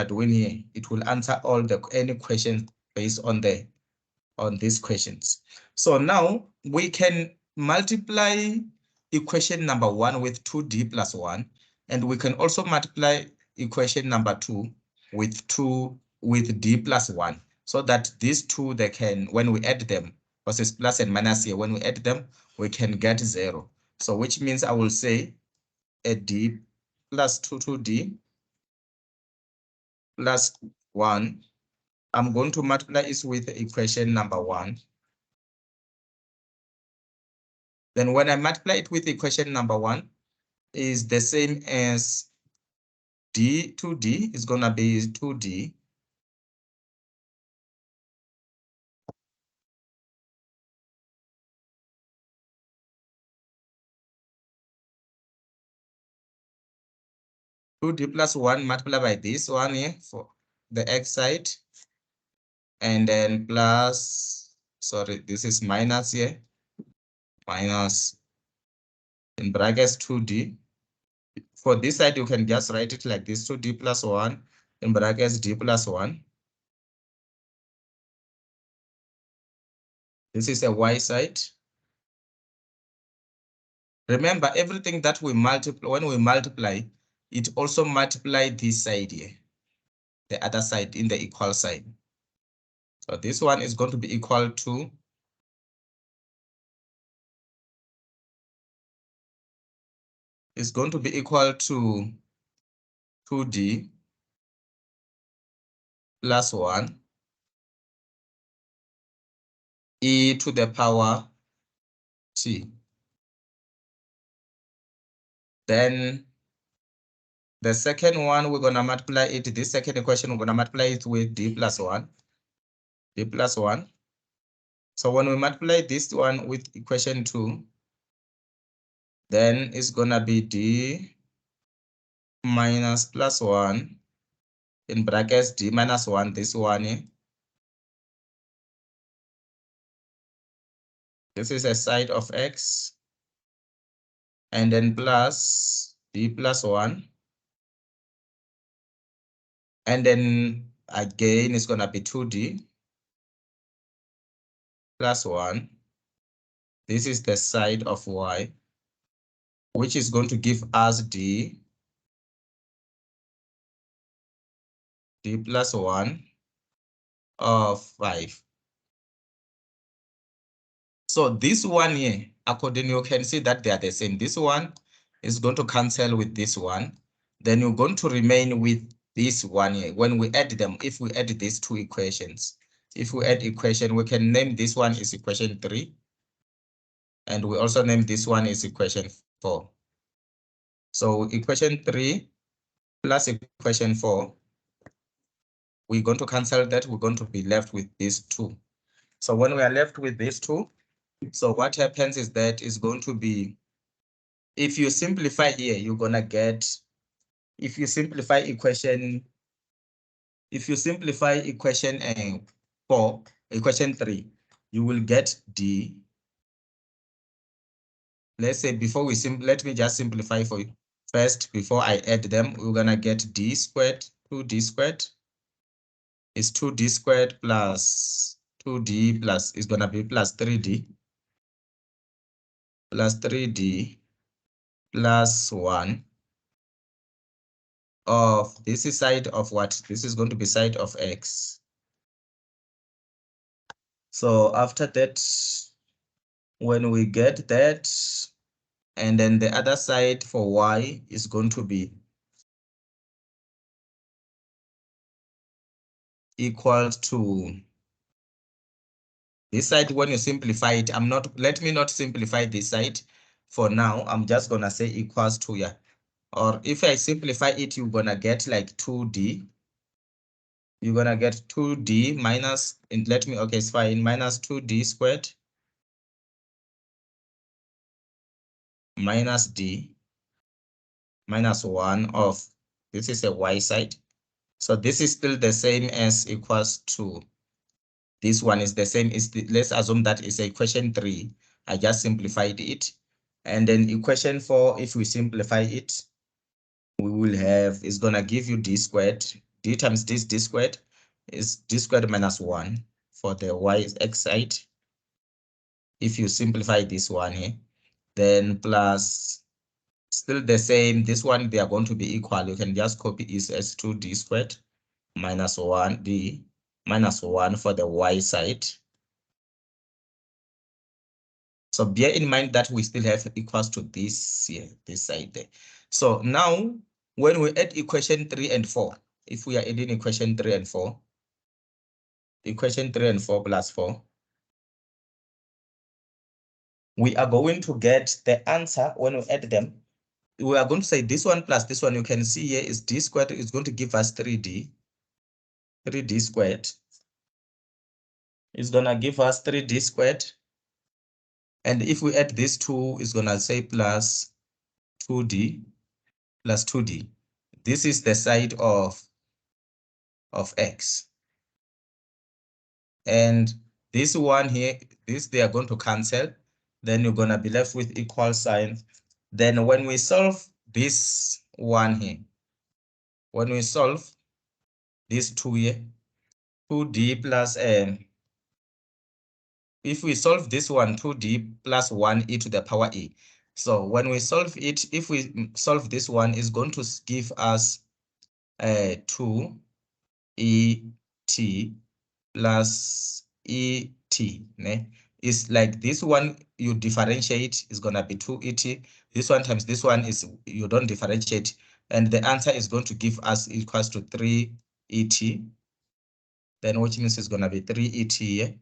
doing here, it will answer all any questions based on these questions. So now we can multiply equation number 1 with 2d plus 1, and we can also multiply equation number 2 with d plus 1, so that these two, they can, when we add them, because it's plus and minus here, when we add them, we can get 0. So which means I will say a d plus 2d plus 1. I'm going to multiply it with equation number 1. Then when I multiply it with equation number 1, is the same as d, 2d is going to be 2d plus 1 multiplied by this one here for the x side, and then plus, sorry, this is minus here, minus in brackets 2d. For this side, you can just write it like this, 2d plus 1 in brackets d plus 1. This is a y side. Remember, everything that we multiply, when we multiply, it also multiply this side here, the other side in the equal sign. So this one is going to be equal to equal to 2d plus 1 e to the power t. Then the second one, we're going to multiply it, this second equation, we're going to multiply it with d plus 1. D plus 1. So when we multiply this one with equation 2, then it's going to be d minus plus 1 in brackets d minus 1, this one here. This is a side of x, and then plus d plus 1. And then again, it's going to be 2d plus 1. This is the side of y, which is going to give us d plus 1 of 5. So this one here, according, you can see that they are the same. This one is going to cancel with this one. Then you're going to remain with this one here. When we add them, if we add these two equations, if we add equation, we can name this one is equation 3. And we also name this one is equation 4. So equation 3 plus equation 4, we're going to cancel that. We're going to be left with these two. So when we are left with these two, so what happens is that is going to be, if you simplify here, you're going to get, if you simplify equation 4, equation 3, you will get d. Let's say before we let me just simplify for you. First, before I add them, we're going to get d squared, 2d squared is 2d squared plus 2d plus is going to be plus 3d plus 1 of, this is side of what? This is going to be side of x. So after that, when we get that, and then the other side for y is going to be equal to this side. When you simplify it, let me not simplify this side for now. I'm just gonna say equals to, yeah. Or if I simplify it, you're gonna get like 2d. You're gonna get 2d minus, and let me, okay, it's fine, minus 2d squared minus d minus 1 of, this is a y side. So this is still the same as equals to, this one is the same. Let's assume that is equation 3. I just simplified it. And then equation 4, if we simplify it, we will have, it's gonna give you d squared d times this d squared is d squared minus 1 for the x side. If you simplify this one here, then plus still the same, this one, they are going to be equal. You can just copy this as 2d squared minus 1d minus 1 for the y side. So bear in mind that we still have equals to this here, this side there. So now when we add equation 3 and 4, if we are adding equation 3 and 4, equation 3 and 4 plus 4, we are going to get the answer when we add them. We are going to say this one plus this one, you can see here is d squared is going to give us 3d squared. It's gonna give us 3d squared. And if we add this 2, it's gonna say plus 2d plus 2d. This is the side of x. And this one here, this they are going to cancel. Then you're gonna be left with equal sign. Then when we solve this one here, when we solve this 2 here, 2d plus if we solve this one, 2d plus 1 e to the power e. So when we solve it, if we solve this one, is going to give us 2 et plus et. Ne? It's like this one you differentiate is gonna be 2 et. This one times this one is you don't differentiate, and the answer is going to give us equals to 3 et. Then which means it's gonna be 3 et here.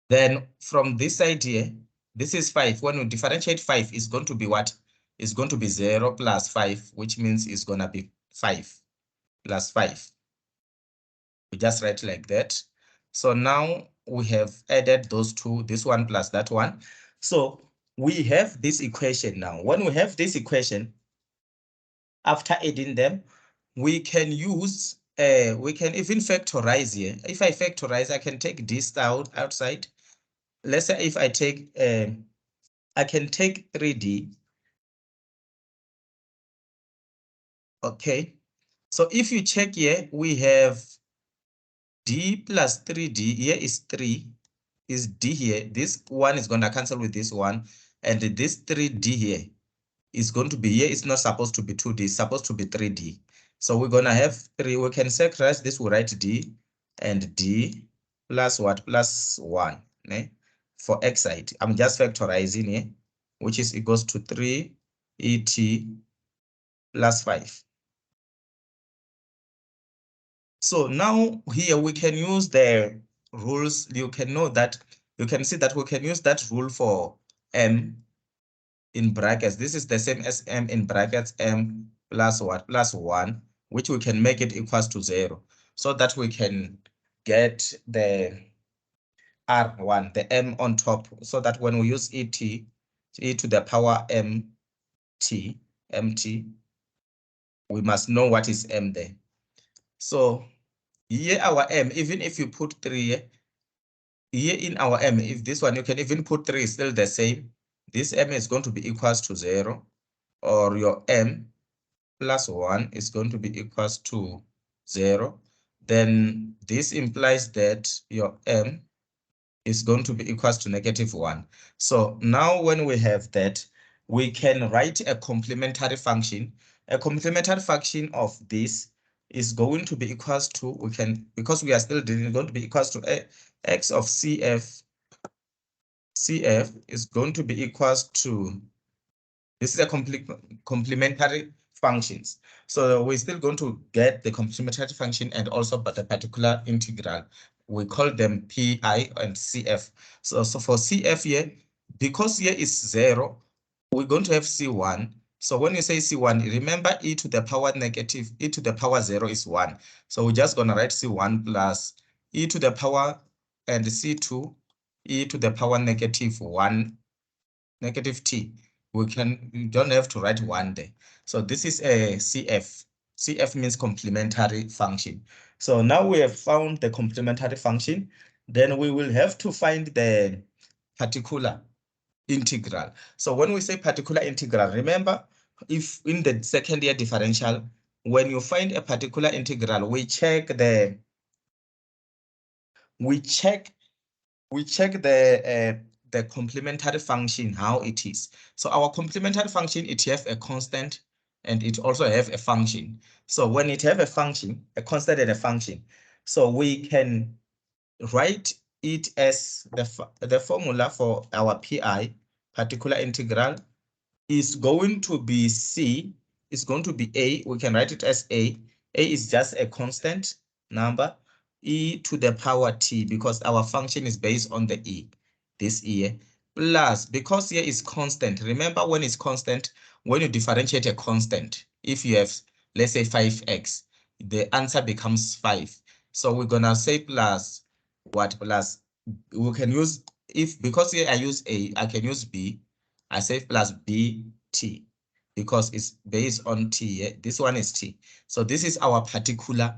Then from this side here, this is 5. When we differentiate 5, it's going to be what? It's going to be 0 plus 5, which means it's going to be 5 plus 5. We just write like that. So now we have added those two, this one plus that one. So we have this equation now. When we have this equation, after adding them, we can use, we can even factorize here. If I factorize, I can take this outside. Let's say if I take, I can take 3d. Okay. So if you check here, we have d plus 3d. Here is 3, is d here. This one is going to cancel with this one. And this 3d here is going to be here. It's not supposed to be 2d. It's supposed to be 3d. So we're going to have 3. We can factorize this. We write d and d plus what? Plus 1. Ne? For x side, I'm just factorizing here, which is equals to 3 et plus 5. So now here we can use the rules. You can know that, you can see that we can use that rule for m in brackets. This is the same as m in brackets, m plus what? Plus 1, which we can make it equals to 0, so that we can get the R1, the m on top, so that when we use et, e to the power mt, we must know what is m there. So here our m, even if you put 3 here in our m, if this one, you can even put 3, still the same. This m is going to be equals to 0, or your m plus 1 is going to be equals to 0. Then this implies that your m is going to be equals to -1. So now when we have that, we can write a complementary function. A complementary function of this is going to be equals to, we can, because we are still going to be equals to x of cf. Cf is going to be equals to, this is a complementary functions. So we're still going to get the complementary function and also but the particular integral. We call them pi and cf. So for cf here, because here is 0, we're going to have c1. So when you say c1, remember e to the power negative, e to the power 0 is 1. So we're just going to write c1 plus e to the power and c2 e to the power -1, -t. You don't have to write 1 there. So this is a CF. CF means complementary function. So now we have found the complementary function. Then we will have to find the particular integral. So when we say particular integral, remember, if in the second year differential, when you find a particular integral, we check the complementary function, how it is. So our complementary function, it have a constant and it also have a function. So when it have a function, a constant and a function, so we can write it as the formula for our PI, particular integral, is going to be C, is going to be A. We can write it as A. A is just a constant number, e to the power t, because our function is based on the e, this e, plus, because here is constant. Remember, when it's constant, when you differentiate a constant, if you have, let's say 5x, the answer becomes 5. So we're gonna say plus what? Plus, we can use, if, because here I use A, I can use B. I say plus bt, because it's based on t. Yeah? This one is t. So this is our particular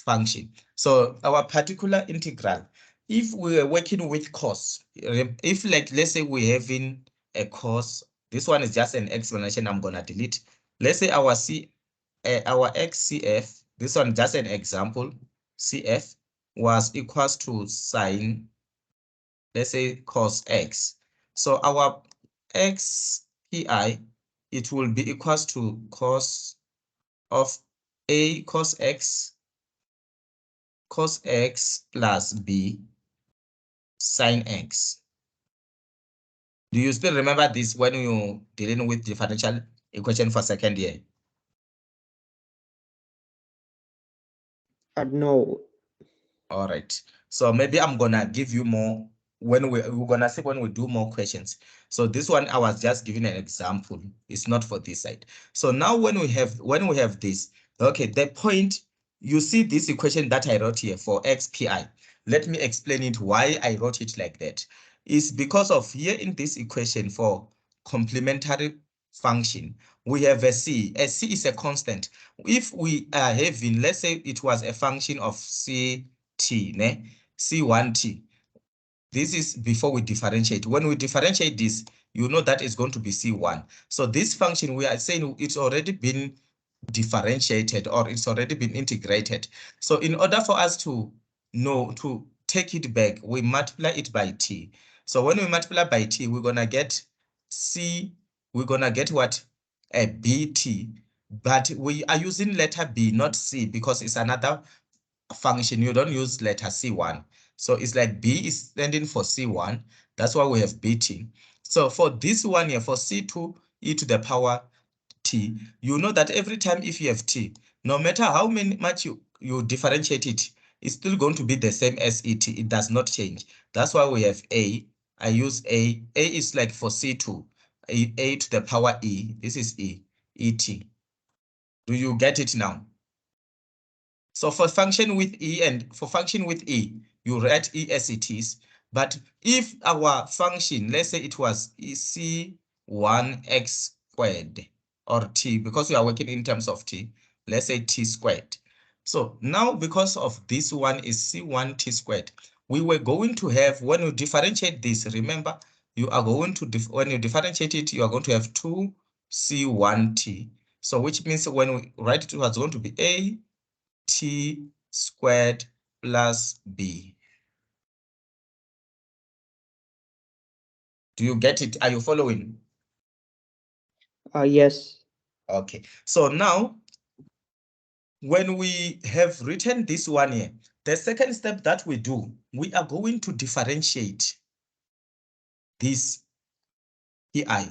function. So our particular integral, if we are working with cos, if, like, let's say we're having a cos, this one is just an explanation I'm gonna delete. Let's say our our xcf, this one just an example, cf was equals to sine, let's say cos x. So our xpi, it will be equals to cos of a cos x plus b sine x. Do you still remember this when you dealing with differential equation for second year? No. All right. So maybe I'm gonna give you more when we're gonna see when we do more questions. So this one I was just giving an example. It's not for this side. So now when we have this, okay, the point, you see this equation that I wrote here for xpi. Let me explain it why I wrote it like that. Is because of here in this equation for complementary function, we have a c. A c is a constant. If we are having, let's say it was a function of c t, ne? C1t. This is before we differentiate. When we differentiate this, you know that is going to be C1. So this function, we are saying it's already been differentiated, or it's already been integrated. So in order for us to know, to take it back, we multiply it by t. So when we multiply by t, we're gonna get C, we're gonna get what? A bt. But we are using letter B, not C, because it's another function. You don't use letter C1. So it's like B is standing for C1. That's why we have BT. So for this one here, for C2 e to the power t, you know that every time if you have t, no matter how much you differentiate it, it's still going to be the same as et. It does not change. That's why we have A. I use A. A is like for C2, A to the power e. This is E, et. Do you get it now? So for function with E and for function with E, you write E as it is. But if our function, let's say it was C1x squared or T, because we are working in terms of T, let's say T squared. So now because of this one is C1T squared, we were going to have, when you differentiate this, remember, you are going to, when you differentiate it, you are going to have 2C1T. So which means when we write it, was going to be A t squared plus b. Do you get it? Are you following? Yes. Okay. So now, when we have written this one here, the second step that we do, we are going to differentiate this pi,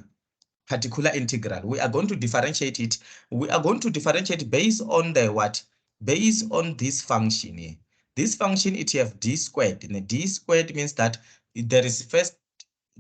particular integral. We are going to differentiate it. We are going to differentiate based on the what? Based on this function here. This function, it have d squared. And d squared means that there is first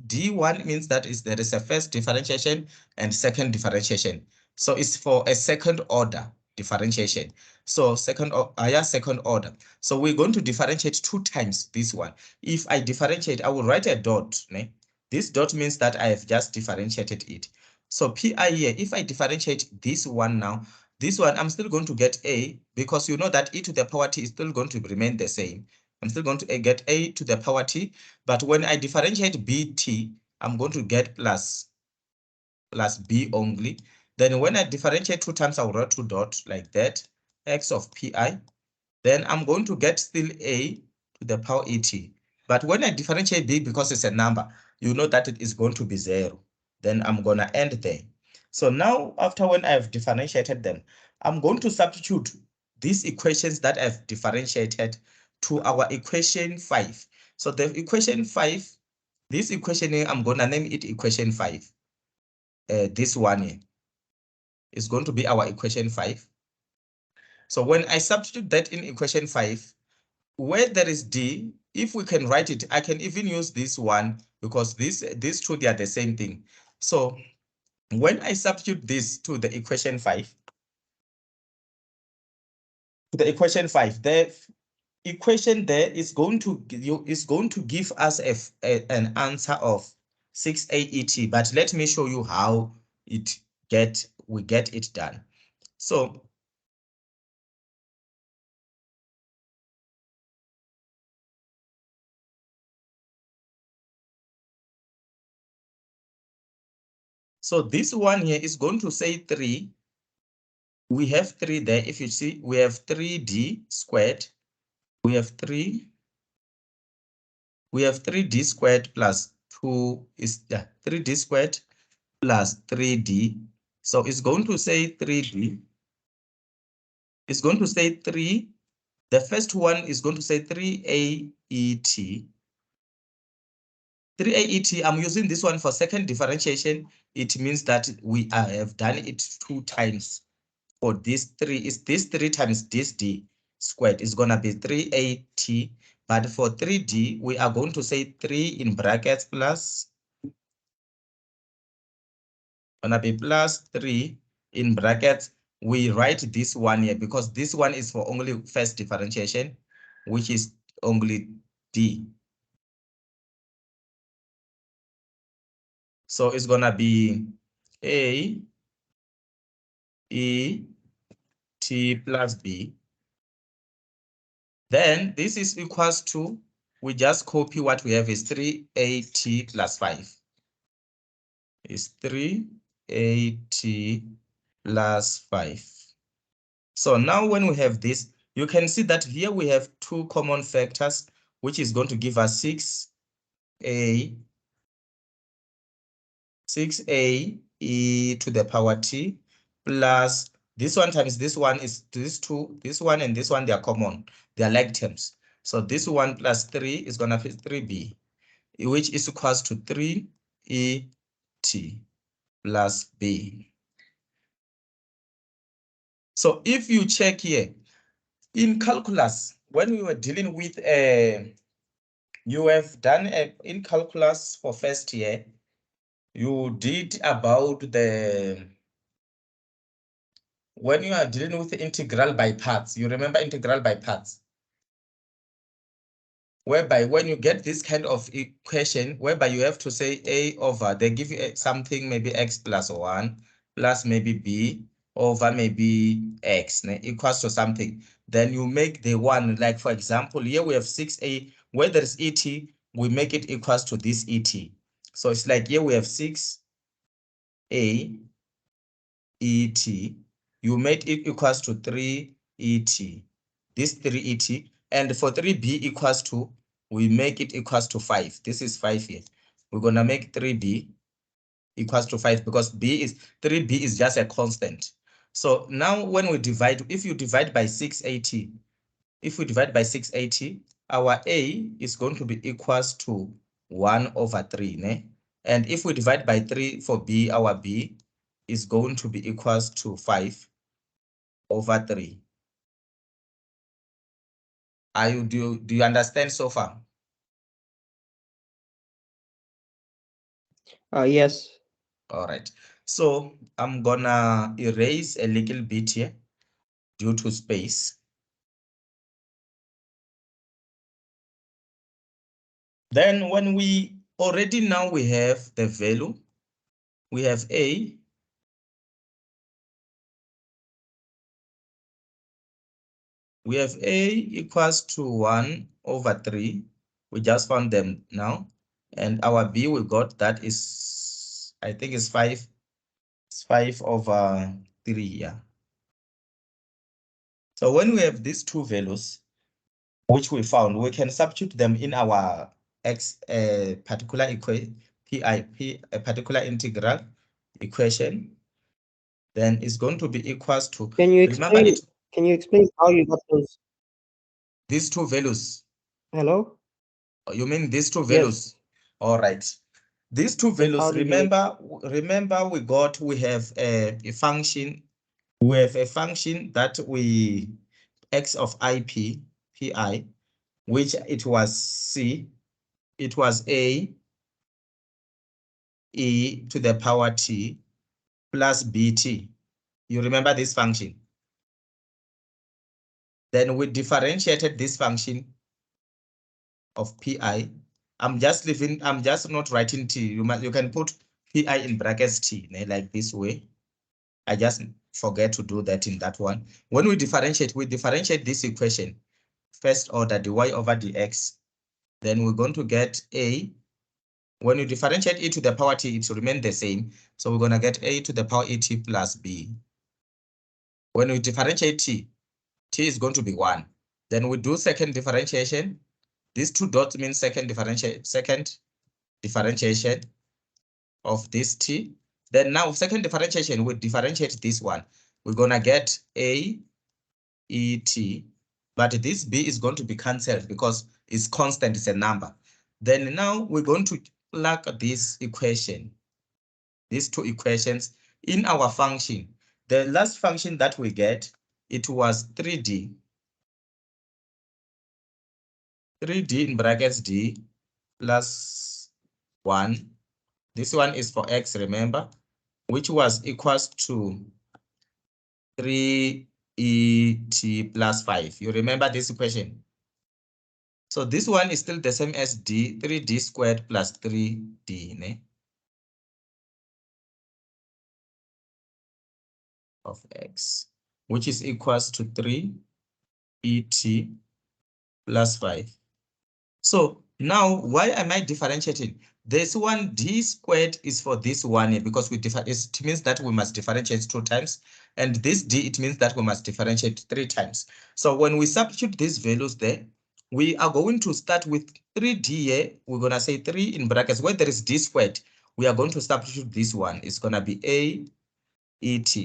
D1 means that there is a first differentiation and second differentiation. So it's for a second order differentiation. So second order. So we're going to differentiate 2 times this one. If I differentiate, I will write a dot. Ne? This dot means that I have just differentiated it. So pi here, if I differentiate this one now, this one, I'm still going to get a, because you know that e to the power t is still going to remain the same. I'm still going to get a to the power t, but when I differentiate bt, I'm going to get plus b only. Then when I differentiate 2 times, I'll write 2 dot like that, x of pi. Then I'm going to get still a to the power et. But when I differentiate b, because it's a number, you know that it is going to be 0. Then I'm going to end there. So now, after when I've differentiated them, I'm going to substitute these equations that I've differentiated to our equation 5. So the equation 5, this equation here, I'm going to name it equation 5. This one here is going to be our equation 5. So when I substitute that in equation 5, where there is d, if we can write it, I can even use this one because these two, they are the same thing. So when I substitute this to the equation 5, the equation there is going to give us an answer of 6aEt. But let me show you how we get it done. So this one here is going to say 3. We have 3 there. If you see, we have 3d squared. We have 3d squared plus 2 is 3d squared plus 3d. So it's going to say 3d. It's going to say 3. The first one is going to say 3aEt. 3aEt, I'm using this one for second differentiation. It means that we have done it 2 times. For this 3, is this 3 times this d squared is going to be 3at. But for 3d, we are going to say 3 in brackets plus, going to be plus 3 in brackets. We write this one here because this one is for only first differentiation, which is only d. So it's going to be a e t plus b. Then this is equals to, we just copy what we have is 3at plus 5. Is 3at plus 5. So now when we have this, you can see that here we have 2 common factors, which is going to give us 6a e to the power t plus this one times this one is this 2, this one and this one, they are common. They are like terms. So this one plus 3 is going to be 3b, which is equals to 3et plus b. So if you check here, in calculus, when we were dealing with, you have done in calculus for first year, you did about when you are dealing with integral by parts, you remember integral by parts? Whereby when you get this kind of equation, whereby you have to say a over, they give you something, maybe x plus 1 plus maybe b over maybe x equals to something. Then you make the one, like for example, here we have 6a, where there is et, we make it equals to this et. So it's like here we have 6a et, you made it equals to 3et, this 3et, and for 3b equals to, we make it equals to 5. This is 5 here. We're going to make 3b equals to 5 because 3b is just a constant. So now when we divide, if you divide by 680, if we divide by 680, our a is going to be equals to 1 over 3. And if we divide by 3 for b, our b is going to be equals to 5 over 3. Do you understand so far? Yes. All right. So I'm gonna erase a little bit here due to space. Then when we already now we have the value, we have a, equals to 1 over 3. We just found them now. And our b we got, that is, I think is 5 It's 5/3, yeah. So when we have these two values, which we found, we can substitute them in our x particular equation, a particular integral equation. Then it's going to be equals to. Can you Remember explain? Can you explain how you got those? these two values? Hello? You mean these two Yes. values? All right. These two Like, values. how did you? Remember, we have a function. We have a function that we x of pi, which it was c. It was a e to the power t plus bt. You remember this function? Then we differentiated this function of pi. I'm just not writing t. You can put pi in brackets t, like this way. I just forget to do that in that one. When we differentiate this equation, first order dy over dx. Then we're going to get a. When you differentiate e to the power t, it will remain the same. So we're going to get a to the power et plus b. When we differentiate t is going to be 1. Then we do second differentiation. These two dots mean second differentiation of this t. Then now second differentiation, we differentiate this one. We're going to get a et, but this b is going to be cancelled because it's constant, it's a number. Then now we're going to plug this equation, these two equations, in our function. The last function that we get, it was 3d. 3d in brackets d plus 1. This one is for x, remember, which was equals to 3et plus 5. You remember this equation? So this one is still the same as d, 3d squared plus 3d of x, which is equals to 3et plus 5. So now, why am I differentiating? This one d squared is for this one here because it means that we must differentiate 2 times. And this d, it means that we must differentiate 3 times. So when we substitute these values there, we are going to start with 3d here. We're going to say 3 in brackets. Where there is d squared, we are going to substitute this one. It's going to be a et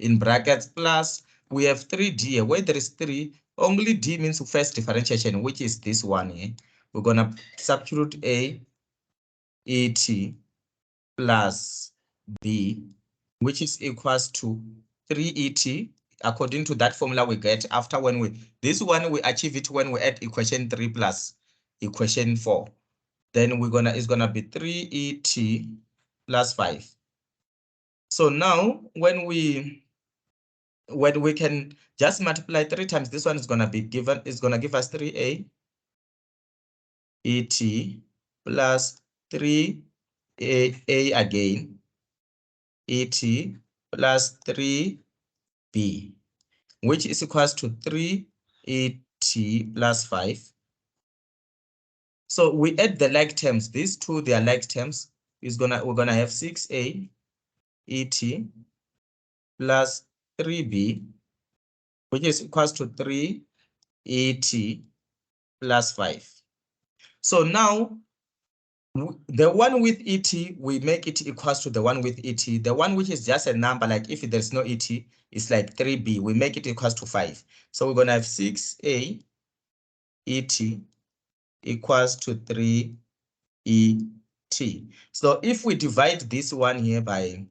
in brackets plus, we have 3d here. Where there is 3, only d means first differentiation, which is this one here. We're going to substitute a et plus b, which is equals to 3et, according to that formula we get after this one we achieve it when we add equation 3 plus equation 4. Then it's gonna be 3et plus 5. So now when we can just multiply 3 times, this one is gonna give us 3a et plus 3a again et plus 3b, which is equals to 3et plus 5. So we add the like terms. These two, they are like terms. We're gonna have 6a et plus 3b, which is equals to 3et plus 5. So now the one with et, we make it equals to the one with et. The one which is just a number, like if there's no et, it's like 3b. We make it equals to 5. So we're going to have 6a et equals to 3et. So if we divide this one here by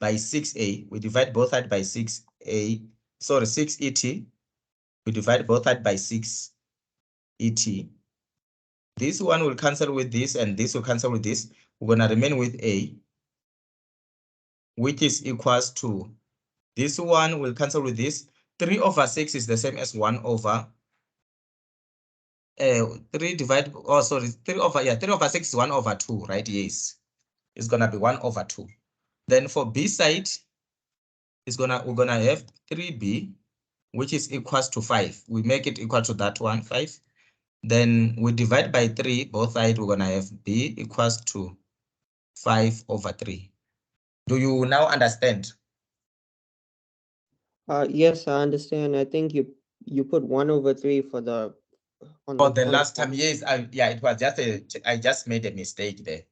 6a, we divide both sides by 6et. We divide both sides by 6et. This one will cancel with this, and this will cancel with this. We're going to remain with a, which is equals to, this one will cancel with this. 3 over 6 is the same as 1 over 3 over 6 is 1 over 2, right? Yes, it's gonna be 1 over 2. Then for b side, we're gonna have 3b, which is equals to 5. We make it equal to that one, 5. Then we divide by 3, both sides, we're gonna have b equals to 5 over 3. Do you now understand? Yes, I understand. I think you put 1/3 for the For the on the last time, yes, yeah, it was just I just made a mistake there.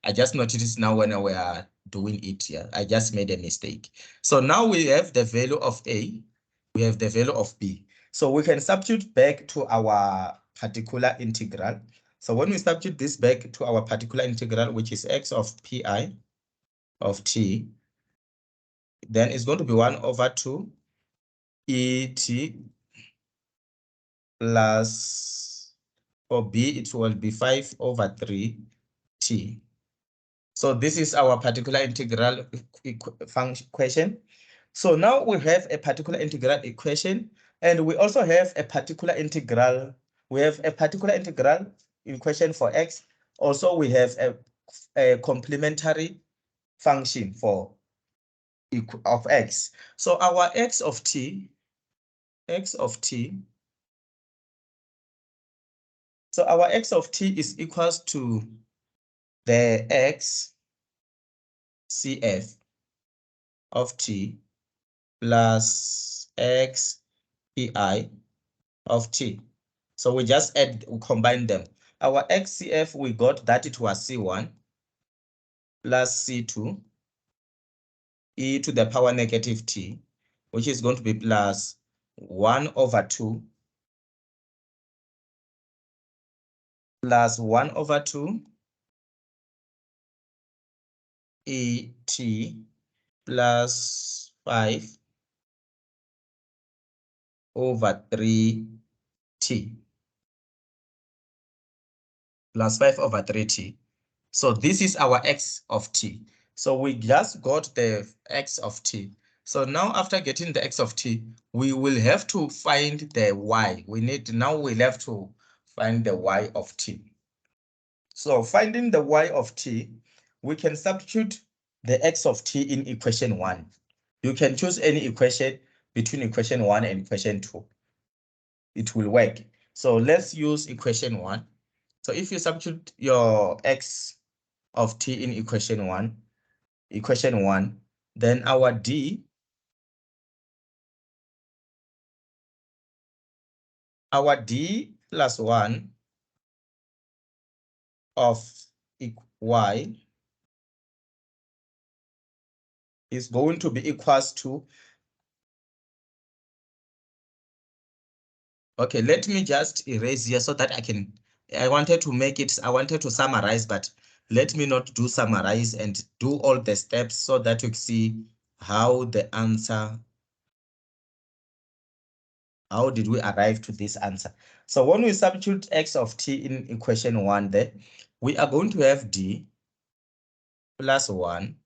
I just noticed now when we are doing it here, I just made a mistake. So now we have the value of A, we have the value of B. So we can substitute back to our particular integral. So when we substitute this back to our particular integral, which is x of pi of t, then it's going to be 1/2 et plus, for B, it will be 5/3 t. So this is our particular integral function equation. So now we have a particular integral equation, and we also have a particular integral. We have a particular integral equation for x. Also, we have a complementary function for of x. So our x of t. So our x of t is equals to the x cf of t plus x pi of t. So we just we combine them. Our xcf, we got that it was c1 plus c2 e to the power negative t, which is going to be plus 1/2 plus 1/2 e t plus 5/3 t plus 5/3 t. So this is our x of t. So we just got the x of t. So now after getting the x of t, we will have to find the y. Now we'll have to find the y of t. So finding the y of t, we can substitute the x of t in equation 1. You can choose any equation between equation 1 and equation 2. It will work. So let's use equation 1. So if you substitute your x of t in equation 1, then our d plus 1 of y is going to be equals to, okay, let me just erase here so that I wanted to summarize, but let me not do summarize and do all the steps so that you see how the answer, how did we arrive to this answer. So when we substitute x of t in equation 1 there, we are going to have d plus 1.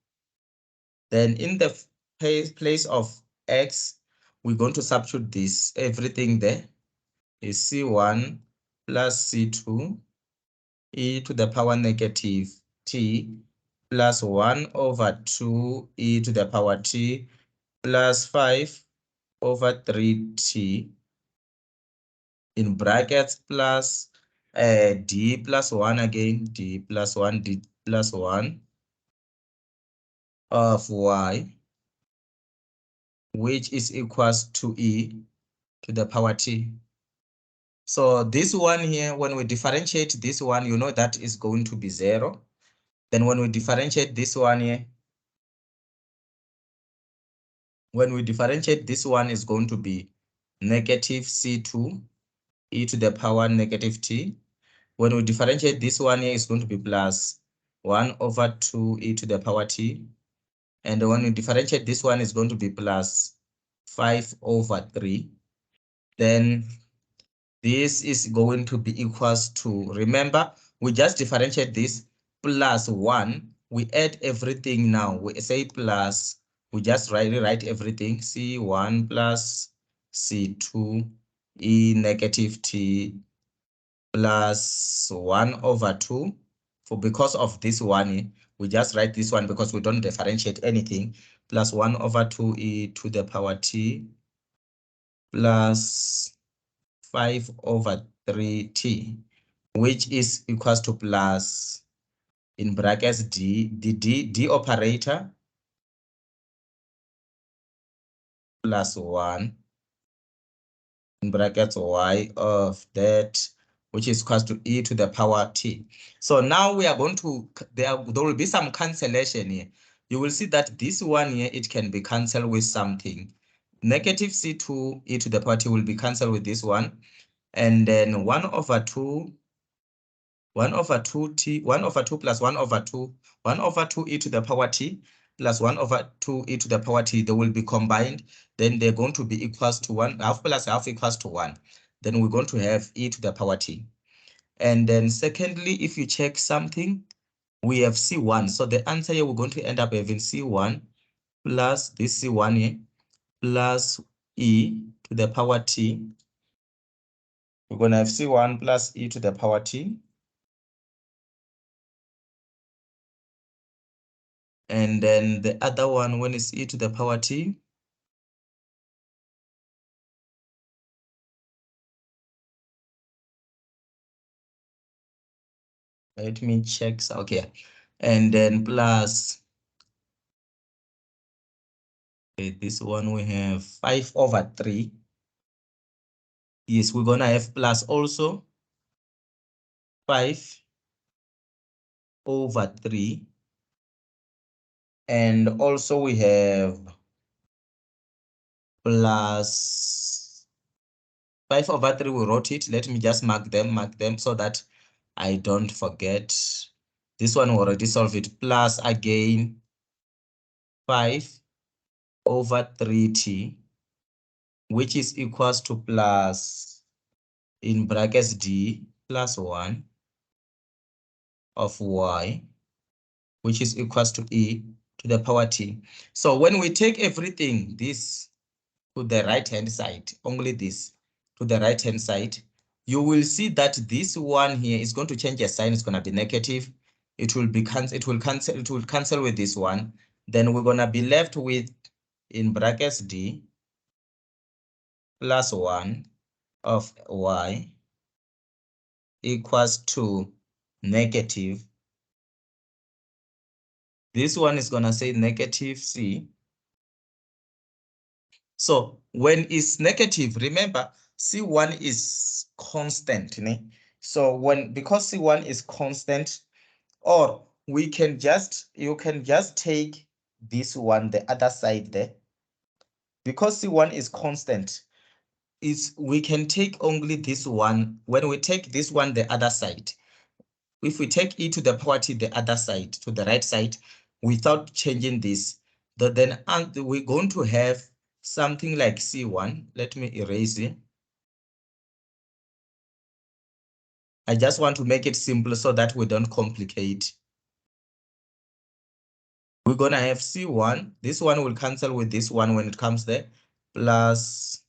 Then in the place of x, we're going to substitute this. Everything there is c1 plus c2 e to the power negative t plus 1/2 e to the power t plus 5/3 t in brackets plus d plus 1 again, d plus 1 of y, which is equals to e to the power t. So this one here, when we differentiate this one, you know that is going to be 0. Then when we differentiate this one here, is going to be negative c2 e to the power negative t. When we differentiate this one here, it's going to be plus 1/2 e to the power t. And when we differentiate this one, is going to be plus 5/3. Then this is going to be equals to, remember, we just differentiate this plus 1. We add everything now. We say plus, we just rewrite everything. C1 plus C2 e negative t plus 1/2. Because of this one, we just write this one because we don't differentiate anything. Plus 1/2 e to the power t plus 5/3 t, which is equals to plus, in brackets, d, the d operator plus 1 in brackets y of that, which is equals to e to the power t. So now we are going to, there will be some cancellation here. You will see that this one here, it can be cancelled with something. Negative c2 e to the power t will be cancelled with this one. And then 1 over 2 t, 1 over 2 plus 1 over 2, 1 over 2 e to the power t plus 1 over 2 e to the power t, they will be combined. Then they're going to be equals to 1, half plus half equals to 1. Then we're going to have e to the power t. And then secondly, if you check something, we have c1. So the answer here, we're going to end up having c1 plus this c1 here plus e to the power t. We're going to have c1 plus e to the power t. And then the other one, when it's e to the power t, let me check. Okay. And then plus, okay, this one we have 5 over 3. Yes, we're going to have plus also 5 over 3. And also we have plus 5 over 3, we wrote it. Let me just mark them so that I don't forget. This one we already solved it. Plus again 5 over 3t, which is equals to plus in brackets d plus 1 of y, which is equals to e to the power t. So when we take everything, this to the right hand side, only this to the right hand side, you will see that this one here is going to change a sign. It's going to be negative. It will cancel with this one. Then we're going to be left with in brackets d plus 1 of y equals to negative. This one is going to say negative c. So when it's negative, remember C1 is constant. So because C1 is constant, or you can just take this one, the other side there. Because C1 is constant, we can take only this one. When we take this one, the other side, if we take e to the power t, the other side, to the right side, without changing this, then we're going to have something like C1. Let me erase it. I just want to make it simple so that we don't complicate. We're going to have C1. This one will cancel with this one when it comes there. Plus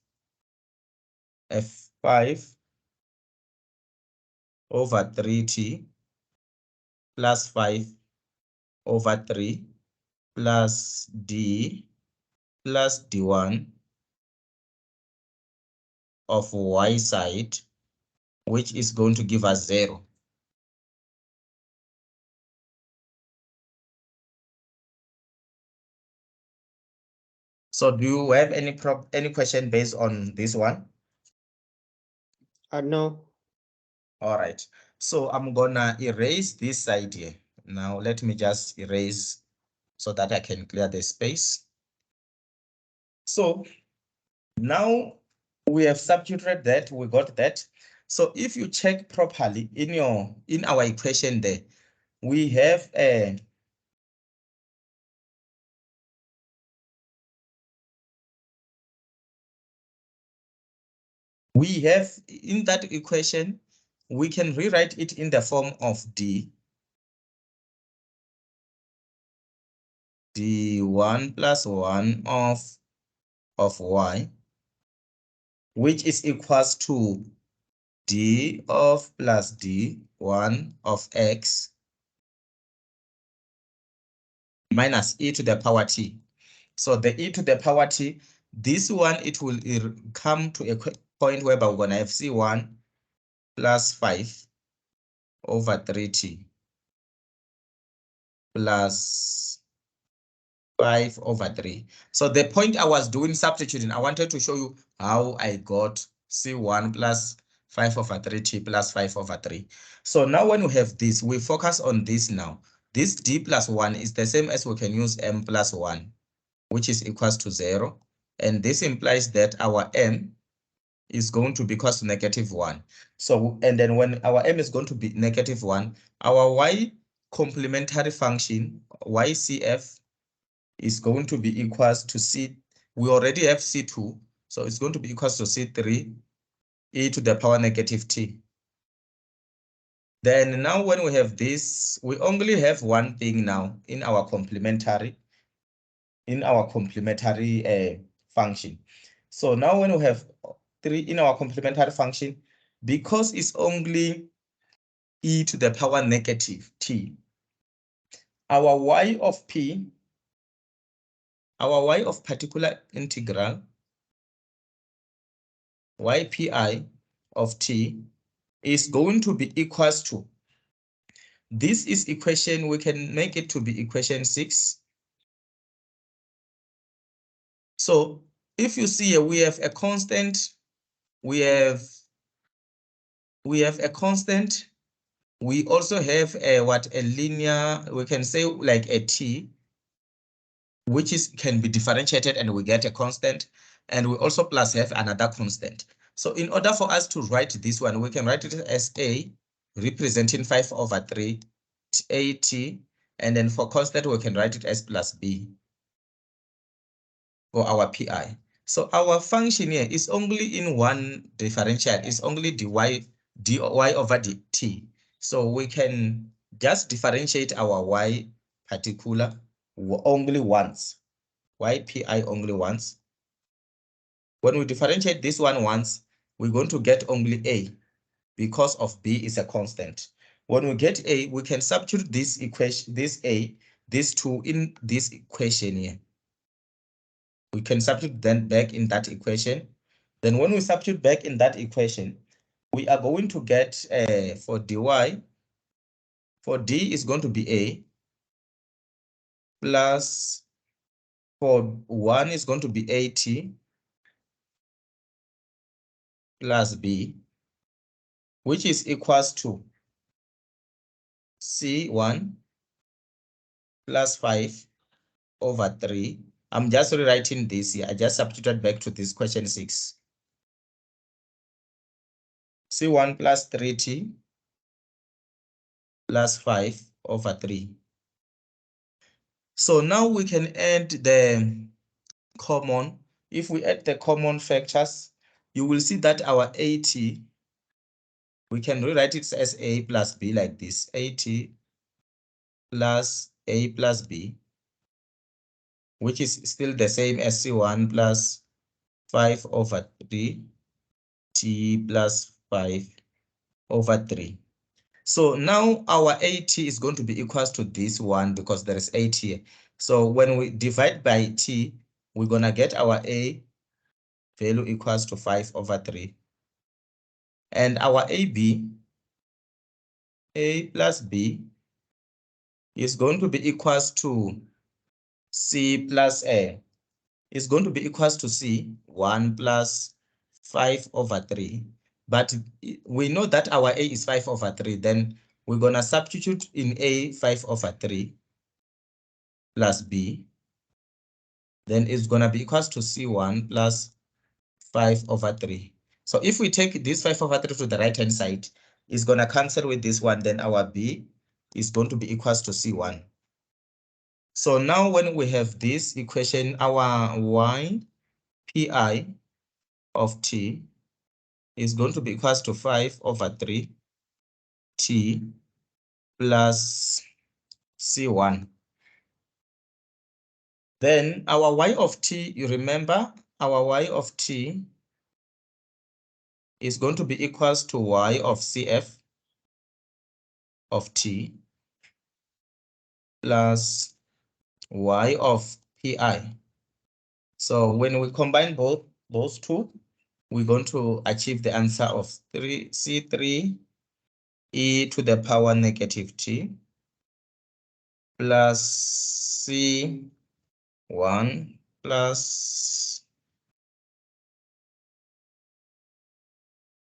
F5 over 3t plus 5 over 3 plus d plus d1 of y side, which is going to give us 0. So do you have any question based on this one? No. All right. So I'm gonna erase this side here. Now let me just erase so that I can clear the space. So now we have substituted that, we got that. So if you check properly in our equation there, we have a in that equation, we can rewrite it in the form of d1 plus 1 of y, which is equals to d of plus d1 of x minus e to the power t. So the e to the power t, this one, it will come to a point whereby we're going to have c1 plus 5 over 3t plus 5 over 3. So the point I was doing substituting, I wanted to show you how I got C1 plus 5 over 3t plus 5 over 3. So now when we have this, we focus on this now. This d plus 1 is the same as we can use m plus 1, which is equals to 0. And this implies that our m is going to be equals to -1. So, and then when our m is going to be -1, our y complementary function, ycf, is going to be equals to C. We already have C2, so it's going to be equals to C3 e to the power -t. Then now when we have this, we only have one thing now in our complementary function. So now when we have 3 in our complementary function, because it's only e to the power -t, our y of p, our y of particular integral, ypi of t, is going to be equals to, this is equation, we can make it to be equation 6. So if you see here, we have a constant, we have a constant, we also have a linear, we can say like a t, which can be differentiated and we get a constant, and we also plus have another constant. So in order for us to write this one, we can write it as a representing 5 over 3 at, and then for constant we can write it as plus b for our pi. So our function here is only in one differential, is only dy over dt. So we can just differentiate our y particular only once, ypi only once. When we differentiate this one once, we're going to get only a, because of b is a constant. When we get a, we can substitute this equation, this a, this 2 in this equation here. We can substitute then back in that equation. Then when we substitute back in that equation, we are going to get for dy, for d is going to be a, plus for 1 is going to be at, plus b, which is equals to C1 plus 5 over 3. I'm just rewriting this here. I just substituted back to this question 6. C1 plus 3t plus 5 over 3. So now we can add the common. If we add the common factors, you will see that our at, we can rewrite it as a plus b like this. At plus a plus b, which is still the same as C1 plus 5 over 3 t plus 5 over 3. So now our at is going to be equals to this one because there is 8 here. So when we divide by t, we're going to get our a value equals to 5 over 3. And our ab, a plus b, is going to be equals to c plus a, is going to be equals to c 1 plus 5 over 3. But we know that our a is 5 over 3. Then we're going to substitute in a 5 over 3 plus b. Then it's going to be equals to c1 plus 5 over 3. So if we take this 5 over 3 to the right hand side, it's going to cancel with this one. Then our b is going to be equals to c1. So now when we have this equation, our y pi of t is going to be equals to 5 over 3 t plus c1. Then our y of t, you remember, our y of t is going to be equals to y of cf of t plus y of pi. So when we combine those two, we're going to achieve the answer of C3 e to the power -t plus c 1 plus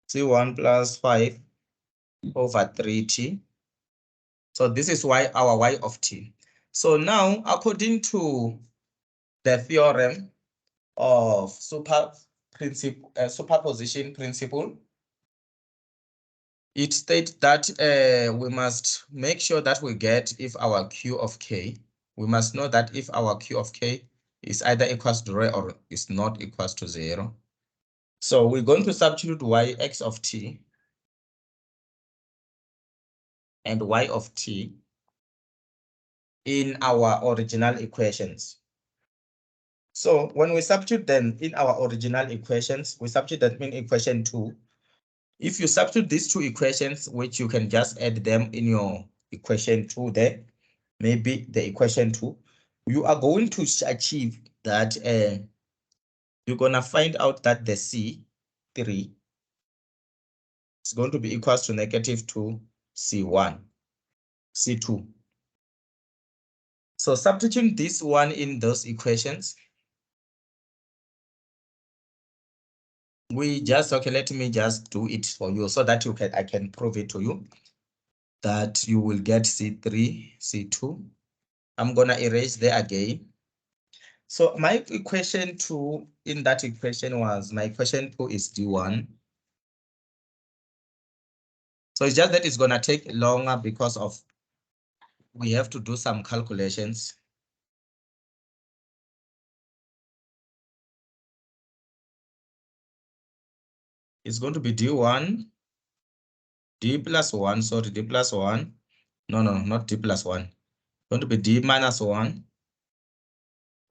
C1 plus 5 over 3t. So this is why our y of t. So now, according to the theorem of superposition principle, it states that we must make sure that we get if our q of k, we must know that if our q of k is either equals to 0 or is not equals to 0. So we're going to substitute y x of t and y of t in our original equations. So when we substitute them in our original equations, we substitute them in equation 2. If you substitute these two equations, which you can just add them in your equation 2 there, maybe the equation 2, you are going to achieve that you're going to find out that the C3 is going to be equals to negative 2 C1, C2. So substituting this one in those equations, we just, okay, let me just do it for you so that I can prove it to you that you will get C3, C2. I'm going to erase there again. So my equation 2 in that equation was, my equation 2 is D1. So it's just that it's going to take longer because of we have to do some calculations. It's going to be D1, D plus 1, sorry, D plus 1. No, not D plus 1. It's going to be D minus 1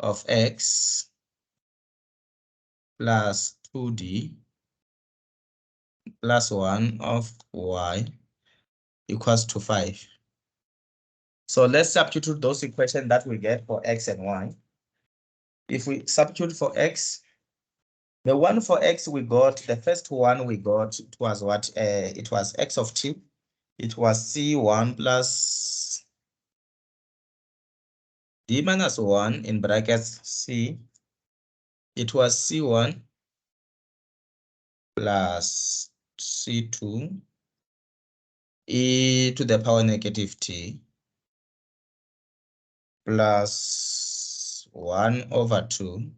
of X plus 2D plus 1 of Y equals to 5. So let's substitute those equations that we get for X and Y. If we substitute for X, the one for X we got, the first one we got, it was what? It was X of t. It was C1 plus D minus 1 in brackets C. It was C1 plus C2 e to the power negative t plus 1 over 2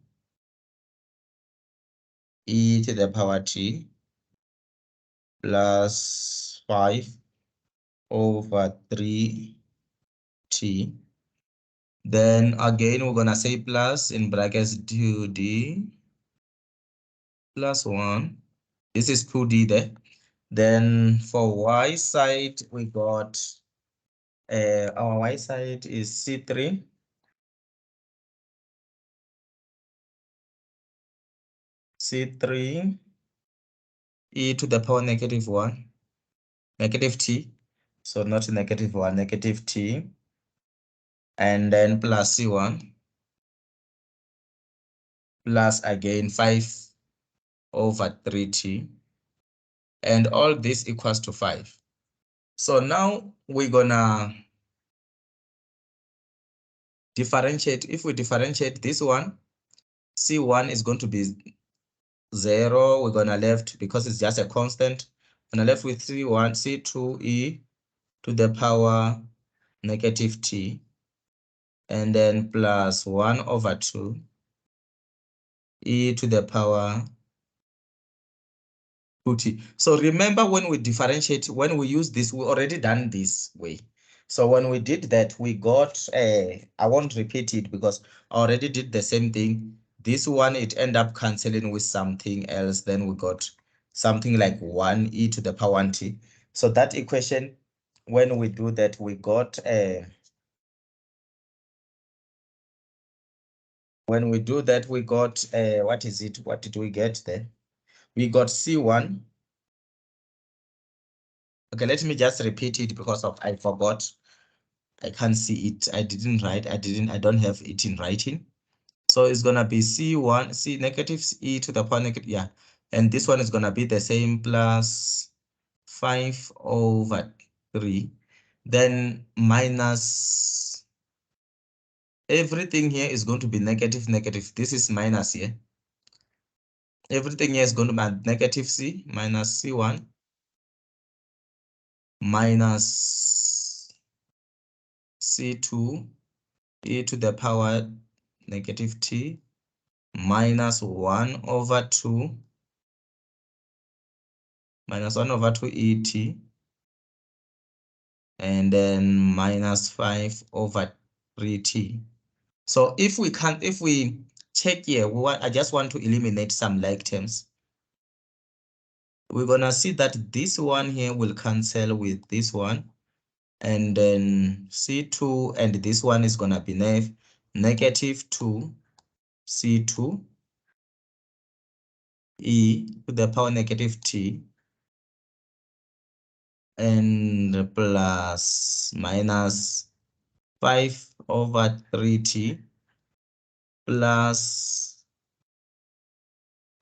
e to the power t plus 5 over 3t. Then again, we're going to say plus in brackets 2d plus 1. This is 2d there. Then for y side, we got our y side is C3. C3 e to the power negative 1, negative t. So not negative 1, negative t. And then plus C1 plus again 5 over 3t. And all this equals to 5. So now we're gonna differentiate. If we differentiate this one, C1 is going to be 0. We're gonna left, because it's just a constant, we're gonna left with C1, C2e to the power negative t, and then plus 1 over 2 e to the power 2t. So remember, when we differentiate, when we use this, we already done this way. So when we did that, we got, I won't repeat it because I already did the same thing. This one, it ended up canceling with something else. Then we got something like 1 e to the power 1t. So that equation, when we do that, we got, when we do that, we got, what is it? What did we get there? We got C1. Okay, let me just repeat it because of I forgot. I can't see it. I didn't write. I don't have it in writing. So it's gonna be C1, C negative e to the power negative, yeah. And this one is gonna be the same, plus 5 over 3. Then minus everything here is going to be negative, negative. This is minus here. Everything here is going to be negative C minus C1 minus C2 e to the power negative t minus 1 over 2 minus 1 over 2 et and then minus 5 over 3t. So if we check here, I just want to eliminate some like terms. We're gonna see that this one here will cancel with this one, and then C2 and this one is gonna be negative 2 C2 e to the power negative t and plus minus 5 over 3t plus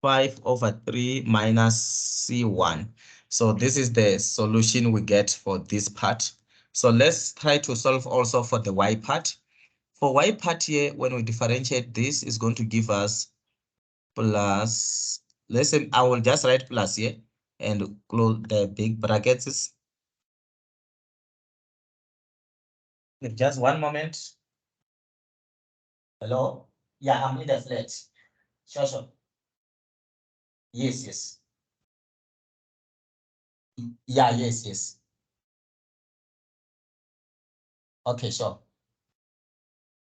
5 over 3 minus C1. So this is the solution we get for this part. So let's try to solve also for the y part. For y part here, when we differentiate this, is going to give us plus, let's say I will just write plus here and close the big brackets. Just one moment. Hello? Yeah, I'm in the flat. Sure, sure. Yes, yes. Yeah, yes, yes. Okay, sure.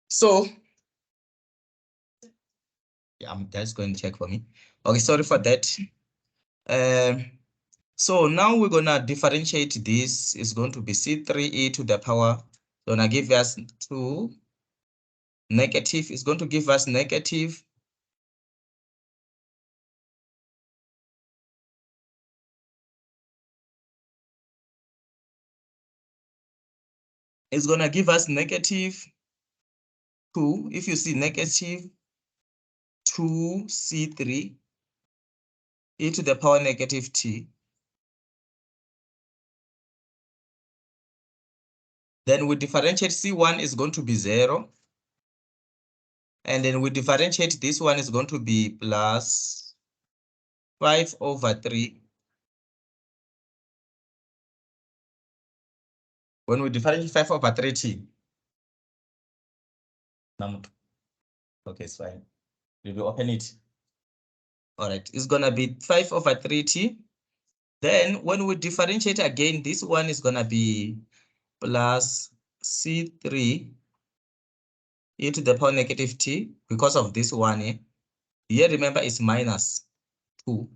So, yeah, I'm just going to check for me. Okay, sorry for that. So now we're gonna differentiate this. It's going to be C3e to the power. Gonna give us 2 negative. It's going to give us negative. It's gonna give us negative 2. If you see negative 2 C3 e to the power negative t. Then we differentiate C1 is going to be 0. And then we differentiate this one is going to be plus 5 over 3. When we differentiate 5 over 3t. Okay, it's fine. We will open it. All right, it's gonna be 5 over 3t. Then when we differentiate again, this one is gonna be plus C3 e to the power negative t because of this one here. Here, remember, it's minus 2.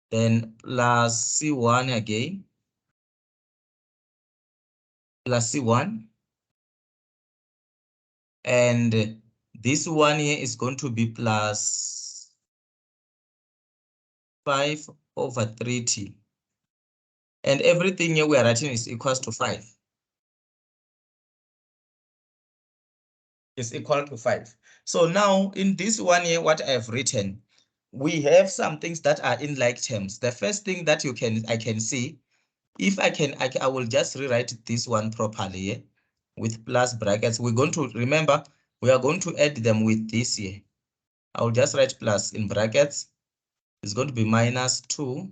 Then plus C1 again, plus C1. And this one here is going to be plus 5 over 3t. And everything here we are writing is equals to 5. Is equal to 5. So now in this one here, what I have written, we have some things that are in like terms. The first thing that I can see, if I will just rewrite this one properly here with plus brackets. We're going to remember we are going to add them with this here. I will just write plus in brackets. It's going to be minus 2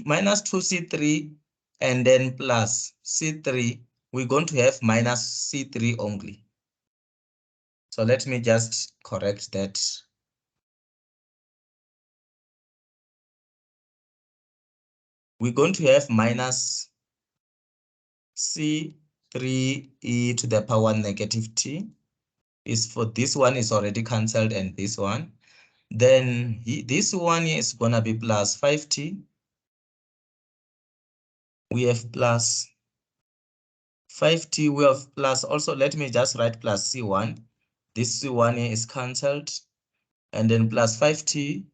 minus 2C3 and then plus C3. We're going to have minus C3 only. So let me just correct that. We're going to have minus C3e to the power negative t. Is for this one is already cancelled and this one. Then this one is gonna be plus 5t. We have plus 5t, we have plus also, let me just write plus C1. This C1 here is cancelled. And then plus 5t,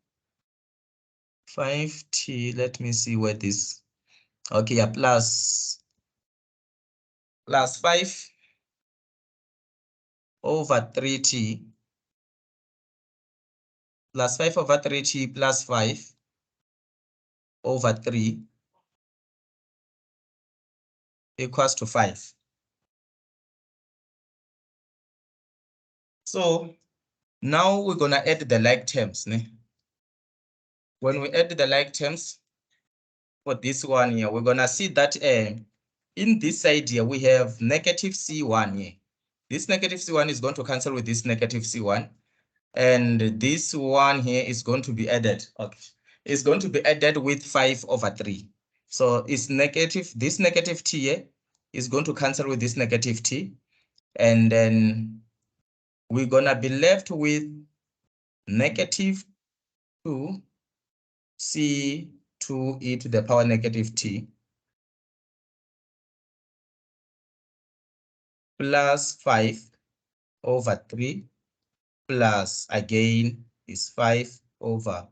let me see where this, okay, yeah, plus 5 over 3t, plus 5 over 3t plus 5 over 3 equals to 5. So now we're gonna add the like terms. Ne? When we add the like terms for this one here, we're gonna see that in this side here, we have negative C1 here. This negative C1 is going to cancel with this negative C1. And this one here is going to be added. Okay. It's going to be added with 5/3. So it's negative, this negative t here is going to cancel with this negative t. And then we're gonna be left with negative 2c2e to the power negative t plus 5/3 plus again is 5/3.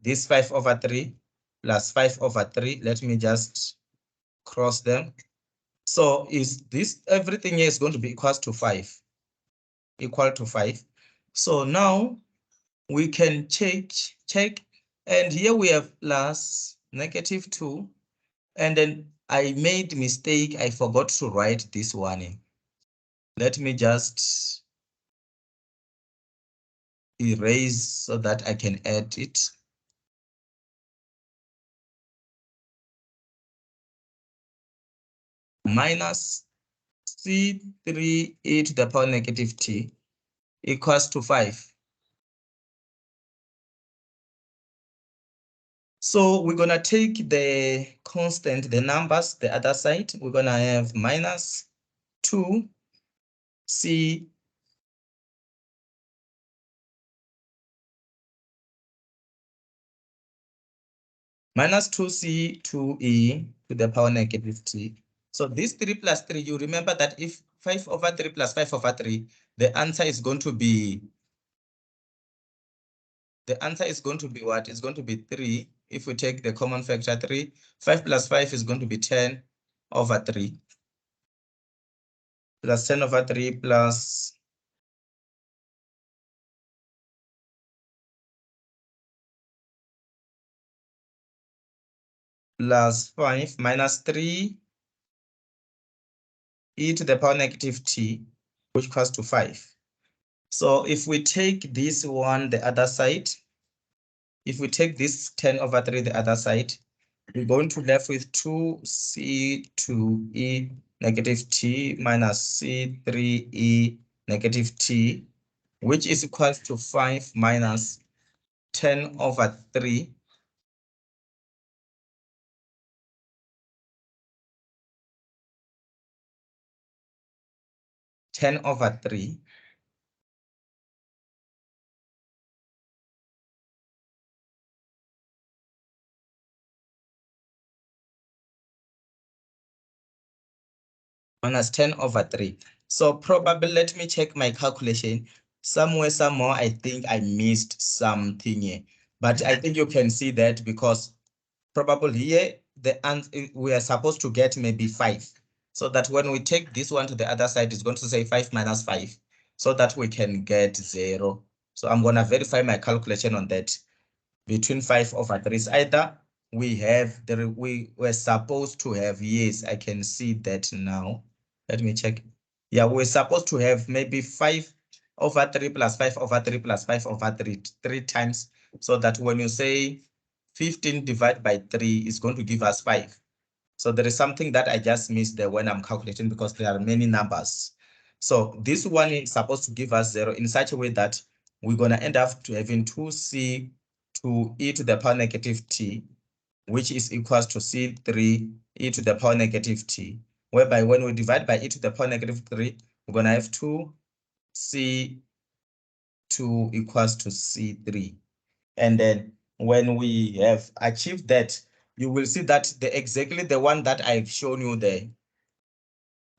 This 5/3 plus 5/3. Let me just cross them. So is this, everything here is going to be equal to 5. So now we can check, and here we have plus negative 2. And then I made mistake. I forgot to write this one in. Let me just erase so that I can add it. Minus C3e to the power negative t equals to 5. So we're gonna take the constant, the numbers, the other side. We're gonna have minus 2c minus 2c2e to the power negative t. So this 3 plus 3, you remember that if 5/3 plus 5/3, the answer is going to be, what? It's going to be 3. If we take the common factor 3, 5 plus 5 is going to be 10/3 plus 10/3 plus plus 5 minus 3 e to the power negative t, which equals to 5. So if we take this one, the other side, if we take this 10/3, the other side, we're going to left with 2c2e negative t minus c3e negative t, which is equal to 5 minus 10/3 10/3 minus 10/3. So probably, let me check my calculation. Somewhere, somehow, I think I missed something here. But I think you can see that because probably here, the answer, we are supposed to get maybe 5. So that when we take this one to the other side, it's going to say 5 minus 5. So that we can get 0. So I'm going to verify my calculation on that. Between 5/3 is either we were supposed to have, yes, I can see that now. Let me check. Yeah, we're supposed to have maybe 5/3 plus 5/3 plus 5/3 3 times. So that when you say 15 divided by 3 is going to give us 5. So there is something that I just missed there when I'm calculating because there are many numbers. So this one is supposed to give us 0 in such a way that we're going to end up to having 2c to e to the power negative t, which is equals to c3 e to the power negative t, whereby when we divide by e to the power negative 3, we're going to have 2c2 equals to c3. And then when we have achieved that, you will see that exactly the one that I've shown you there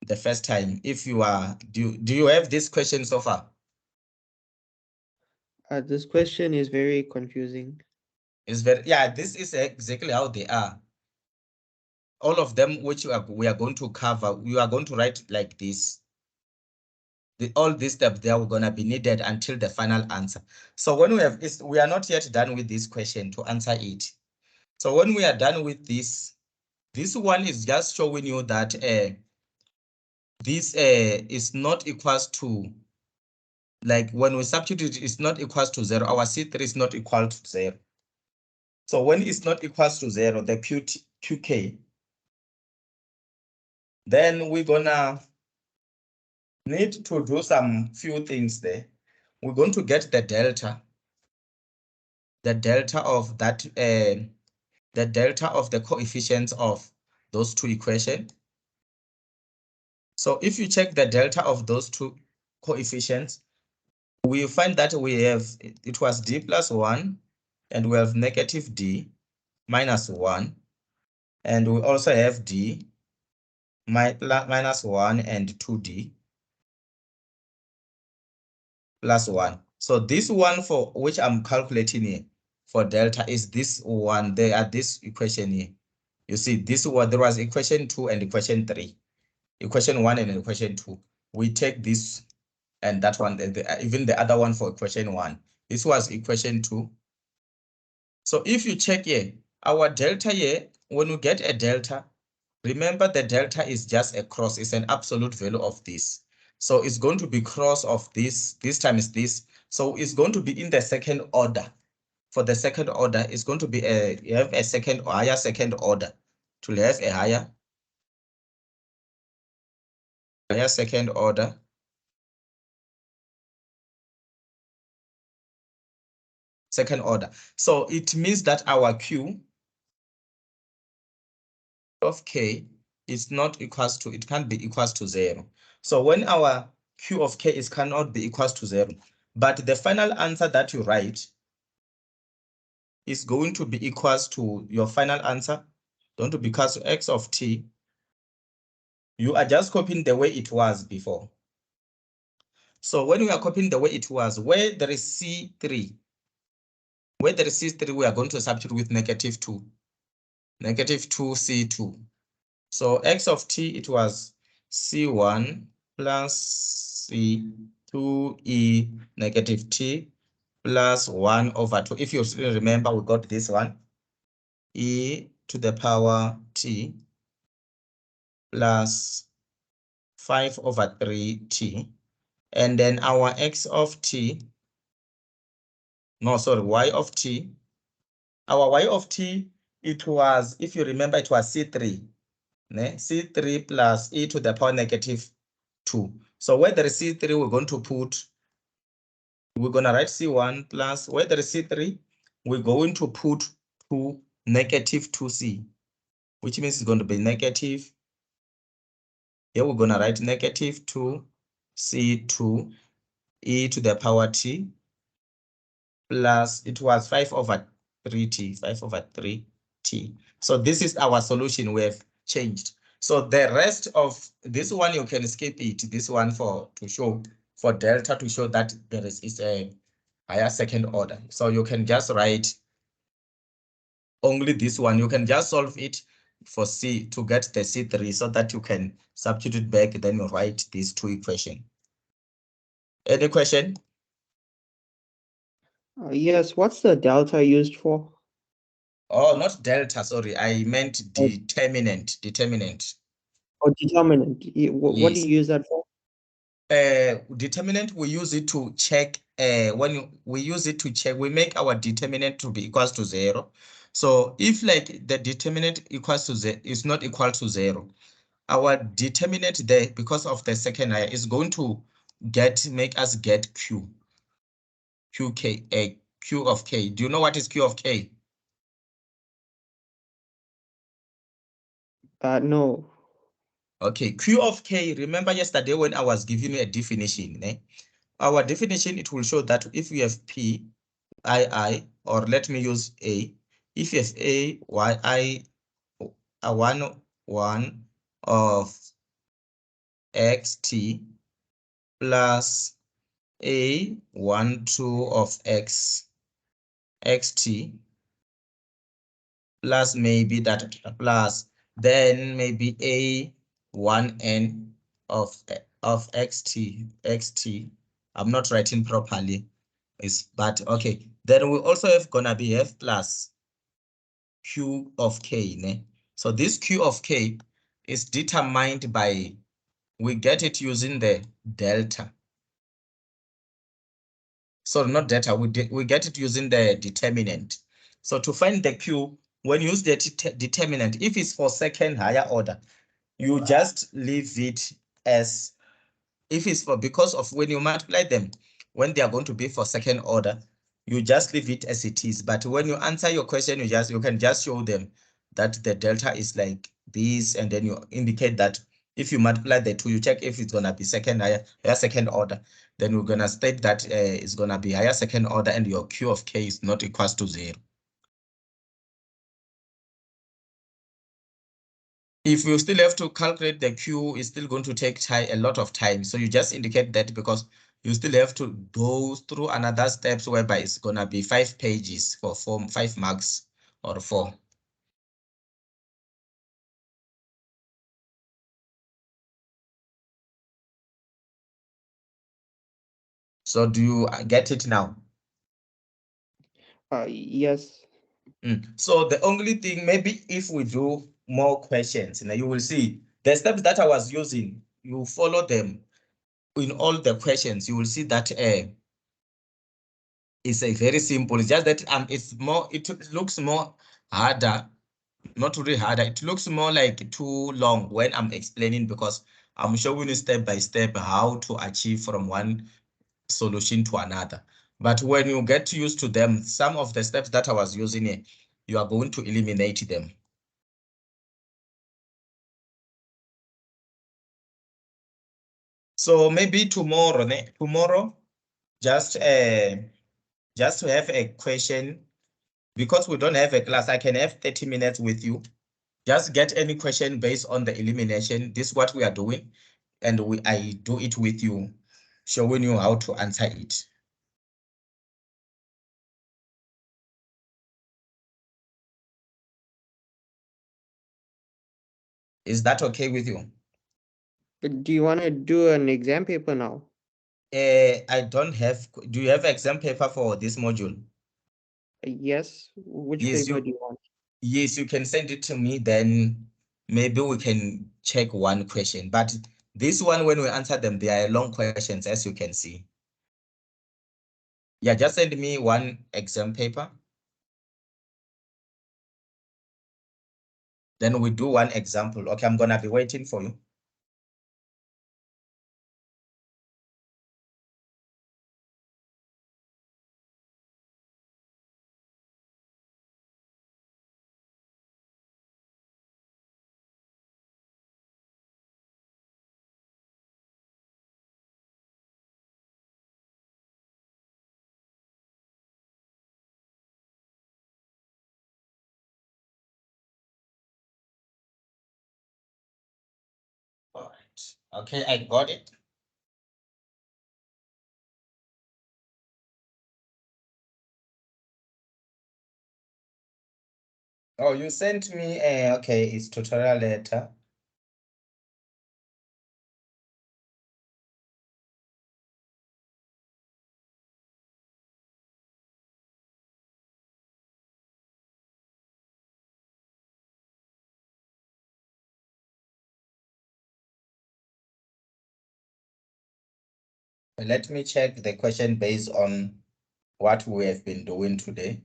the first time. If you are, do you have this question so far? This question is very confusing. It's very, yeah, this is exactly how they are. All of them, which we are going to cover, we are going to write like this. All these steps there are going to be needed until the final answer. So when we are not yet done with this question to answer it. So when we are done with this one is just showing you that this is not equals to like when we substitute, it's not equals to 0. Our C3 is not equal to 0. So when it's not equals to 0, the QK, then we're gonna need to do some few things there. We're going to get the delta of that, the delta of the coefficients of those two equations. So if you check the delta of those two coefficients, we find that we have, it was d plus 1, and we have negative d minus 1, and we also have d minus 1 and 2d plus 1. So this one for which I'm calculating here for delta is this one. They are this equation here. You see, this one, there was equation 2 and equation 3. Equation 1 and equation 2. We take this and that one, even the other one for equation 1. This was equation 2. So if you check here, our delta here, when we get a delta, remember the delta is just a cross, it's an absolute value of this. So it's going to be cross of this times this. So it's going to be in the second order. For the second order, it's going to be you have a second or higher second order. To have a higher second order. Second order. So it means that our Q of K is not equals to, it can't be equals to 0. So when our Q of K is cannot be equals to 0, but the final answer that you write is going to be equals to your final answer, going to be equals to X of T. You are just copying the way it was before. So when we are copying the way it was, where there is C3, we are going to substitute with negative 2. Negative 2C2. So X of T, it was C1 plus C2E negative T plus 1 over 2. If you still remember, we got this one. E to the power T plus 5 over 3T. And then our X of T, no, sorry, Y of T. Our Y of T, it was, if you remember, it was C3. C3 plus e to the power negative 2. So where there is C3, we're going to write C1 plus, where there is C3, we're going to put 2 negative 2C, which means it's going to be negative. Here we're going to write negative 2C2 e to the power T plus, it was 5 over 3T, 5 over 3T. So this is our solution we have changed. So the rest of this one, you can skip it. This one for delta to show that there is a higher second order. So you can just write only this one. You can just solve it for C to get the C3 so that you can substitute back, then you write these two equations. Any question? Yes, what's the delta used for? Oh, not delta, sorry. I meant determinant. Or determinant. What do Yes. you use that for? Determinant, we use it to check, we use it to check, we make our determinant to be equals to 0. So if like the determinant equals to 0 is not equal to 0, our determinant there, because of the second higher, is going to make us get Q of K. Do you know what is Q of K? No. Okay, Q of K, remember yesterday when I was giving you a definition, our definition, it will show that if we have P, I, or let me use A, if you have A, Y, I, 1 of xt plus A, 1, 2 of xt plus maybe that plus, then maybe A, 1n of xt. I'm not writing properly, but okay. Then we also have gonna be F plus Q of K. So this Q of K is determined by, we get it using the delta. Sorry, not data, we get it using the determinant. So to find the Q, when you use the determinant, if it's for second higher order, you just leave it as, if it's for, because of when you multiply them, when they are going to be for second order, you just leave it as it is. But when you answer your question, you can just show them that the delta is like this, and then you indicate that if you multiply the two, you check if it's gonna be higher second order, then we're gonna state that it's gonna be higher second order and your Q of K is not equals to 0. If you still have to calculate the Q, it's still going to take a lot of time. So you just indicate that because you still have to go through another steps whereby it's gonna be 5 pages for 5 marks or 4. So do you get it now? Yes. So the only thing, maybe if we do more questions, you will see the steps that I was using, you follow them in all the questions, you will see that it's a very simple. It's just that it looks more harder, not really harder. It looks more like too long when I'm explaining, because I'm showing you step by step how to achieve from one solution to another. But when you get used to them, some of the steps that I was using here, you are going to eliminate them. So maybe tomorrow, just to have a question, because we don't have a class, I can have 30 minutes with you. Just get any question based on the elimination. This is what we are doing, and I do it with you, showing you how to answer it. Is that okay with you? Do you want to do an exam paper now? I don't have. Do you have exam paper for this module? Yes. Which Yes, paper do you want? yes, you can send it to me. Then maybe we can check one question. But this one, when we answer them, they are long questions, as you can see. Yeah, just send me one exam paper. Then we do one example. Okay, I'm gonna be waiting for you. All right. Okay, I got it. Oh, you sent me okay, it's tutorial letter. Let me check the question based on what we have been doing today.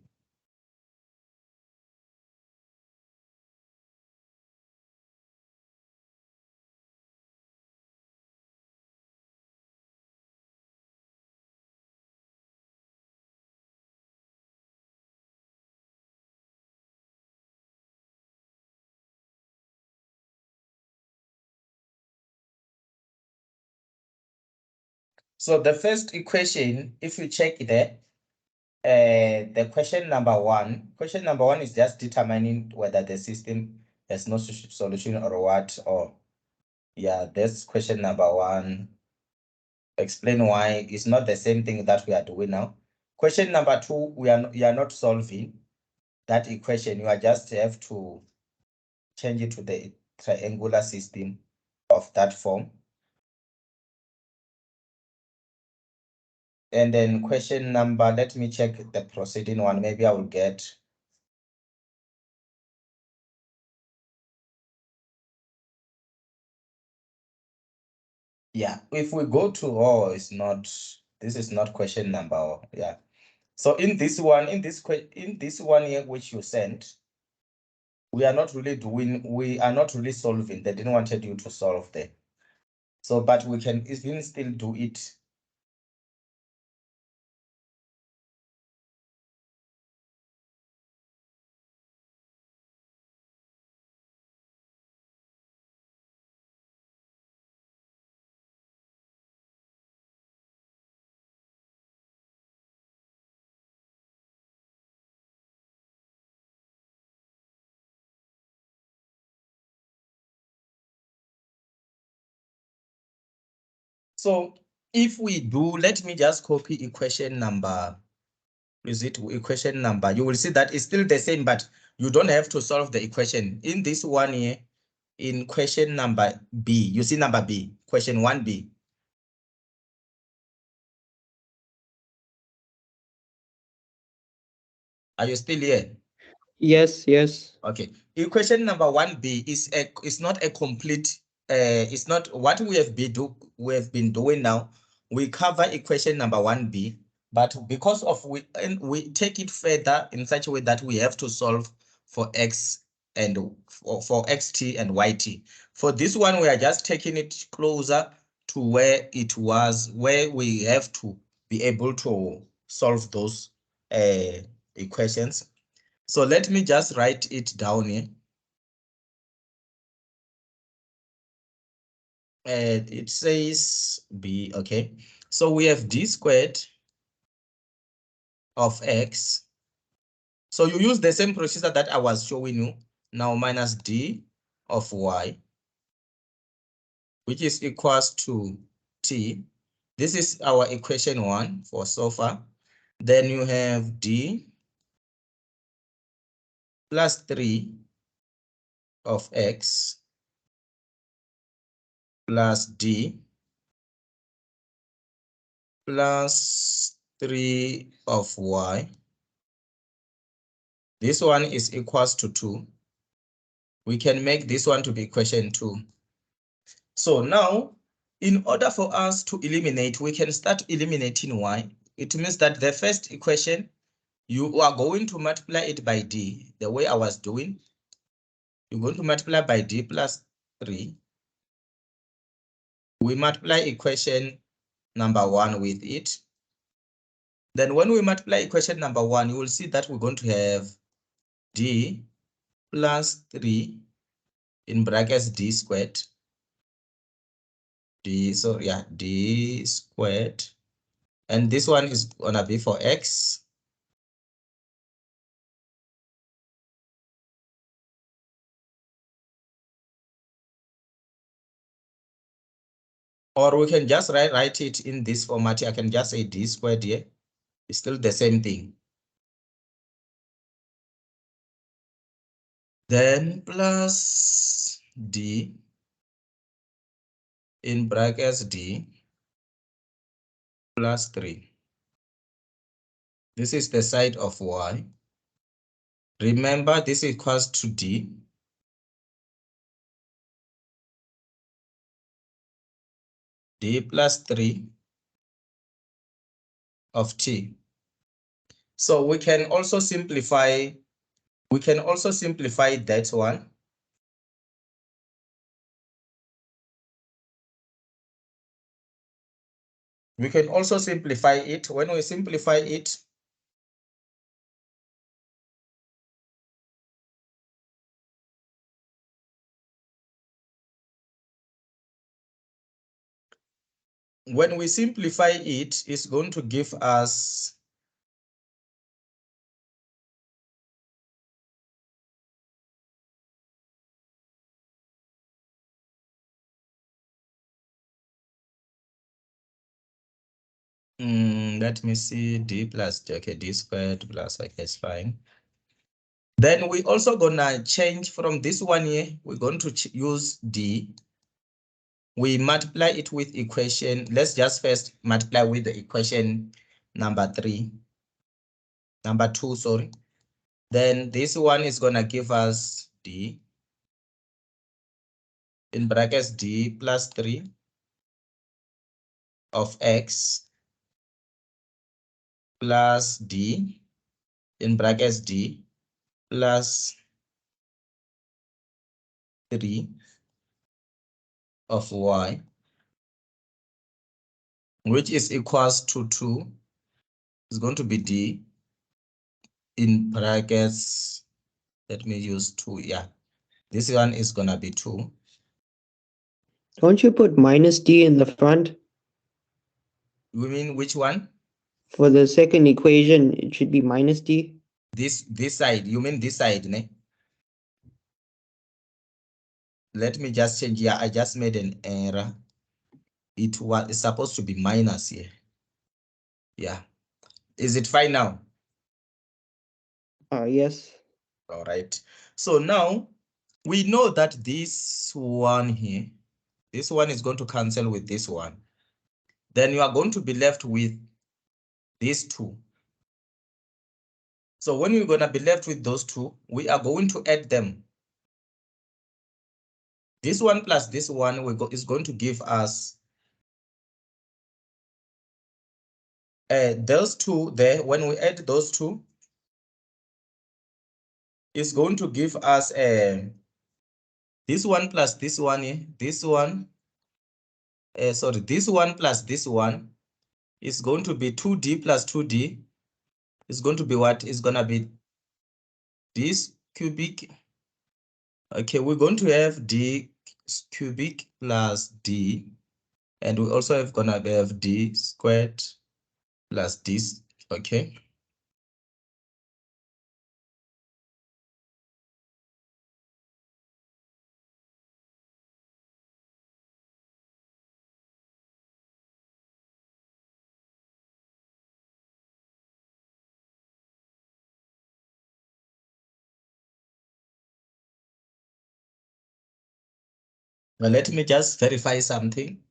So the first equation, if you check there, the question number one is just determining whether the system has no solution or what, or yeah, that's question number one. Explain why it's not the same thing that we are doing now. Question number two, you are not solving that equation. You are just have to change it to the triangular system of that form. And then question number, let me check the preceding one. Maybe I will get. Yeah, if we go to, oh, it's not This is not question number, yeah. So in this one here, which you sent, we are not really solving. They didn't wanted you to solve there. So, but we can even still do it. So if we do, let me just copy equation number. Is it equation number? You will see that it's still the same, but you don't have to solve the equation. In this one here, in question number B, you see number B, question 1B. Are you still here? Yes, yes. Okay. Equation number 1B is not a complete, it's not what we have been doing now. We cover equation number 1B, but because of we take it further in such a way that we have to solve for X and for XT and YT. For this one, we are just taking it closer to where it was, where we have to be able to solve those equations. So let me just write it down here. It says B, okay. So we have D squared of X. So you use the same procedure that I was showing you now, minus D of Y, which is equals to T. This is our equation 1 for so far. Then you have D plus 3 of X plus D plus 3 of Y. This one is equals to 2. We can make this one to be equation 2. So now, in order for us to eliminate, we can start eliminating Y. It means that the first equation, you are going to multiply it by D, the way I was doing. You're going to multiply by D plus 3. We multiply equation number 1 with it. Then when we multiply equation number 1, you will see that we're going to have D plus 3 in brackets D squared. D squared. And this one is gonna be for X. Or we can just write it in this format. I can just say D squared here. It's still the same thing. Then plus D in brackets D plus 3. This is the side of Y. Remember, this equals to D. D plus 3 of T. So we can also simplify. We can also simplify that one. We can also simplify it. When we simplify it, it's going to give us let me see, D plus D, okay, D squared plus, okay, it's fine. Then we also gonna change from this one here, we're going to use D. We multiply it with equation. Let's just first multiply with the equation number 2, sorry. Then this one is gonna give us D in brackets D plus 3 of X plus d in brackets d plus 3 of y, which is equals to 2, is going to be d in brackets. Let me use 2. Yeah, this one is gonna be 2. Don't you put minus d in the front? You mean which one? For the second equation, it should be minus d. This side. You mean this side, ne? Let me just change. Yeah, I just made an error. It's supposed to be minus here. Yeah. Is it fine now? Yes. All right. So now we know that this one here, this one is going to cancel with this one. Then you are going to be left with these two. So when you're going to be left with those two, we are going to add them. This one plus this one is going to give us those two there. When we add those two, it's going to give us this one plus this one, this one. Sorry, this one plus this one is going to be 2d plus 2d. Is going to be what? Is going to be this cubic. Okay, we're going to have d cubic plus d. And we also have gonna have d squared plus this. Okay. Now let me just verify something.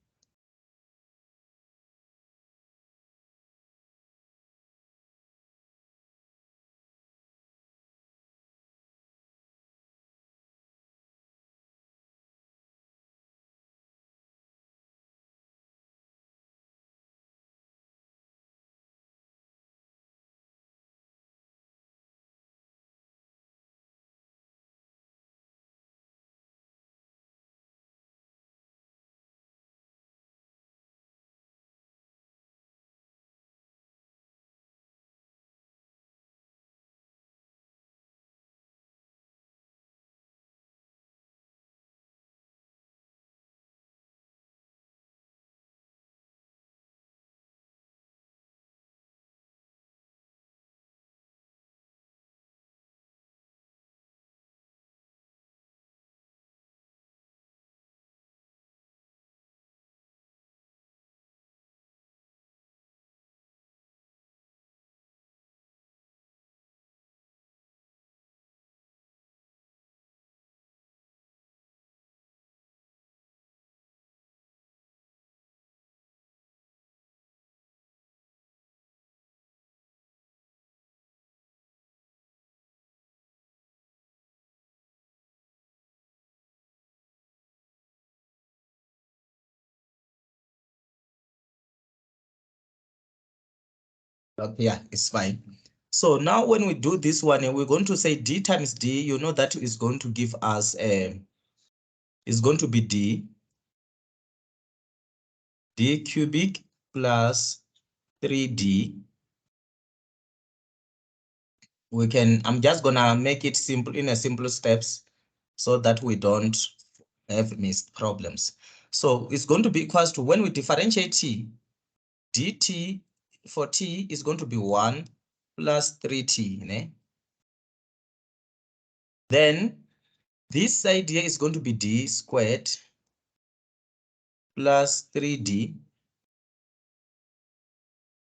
Okay, yeah, it's fine. So now when we do this one, we're going to say d times d, you know that is going to give us is going to be d cubic plus 3d. I'm just gonna make it simple in a simple steps so that we don't have missed problems. So it's going to be equals to, when we differentiate t, dt for t is going to be 1 plus 3t. Ne? Then this side here is going to be d squared plus 3d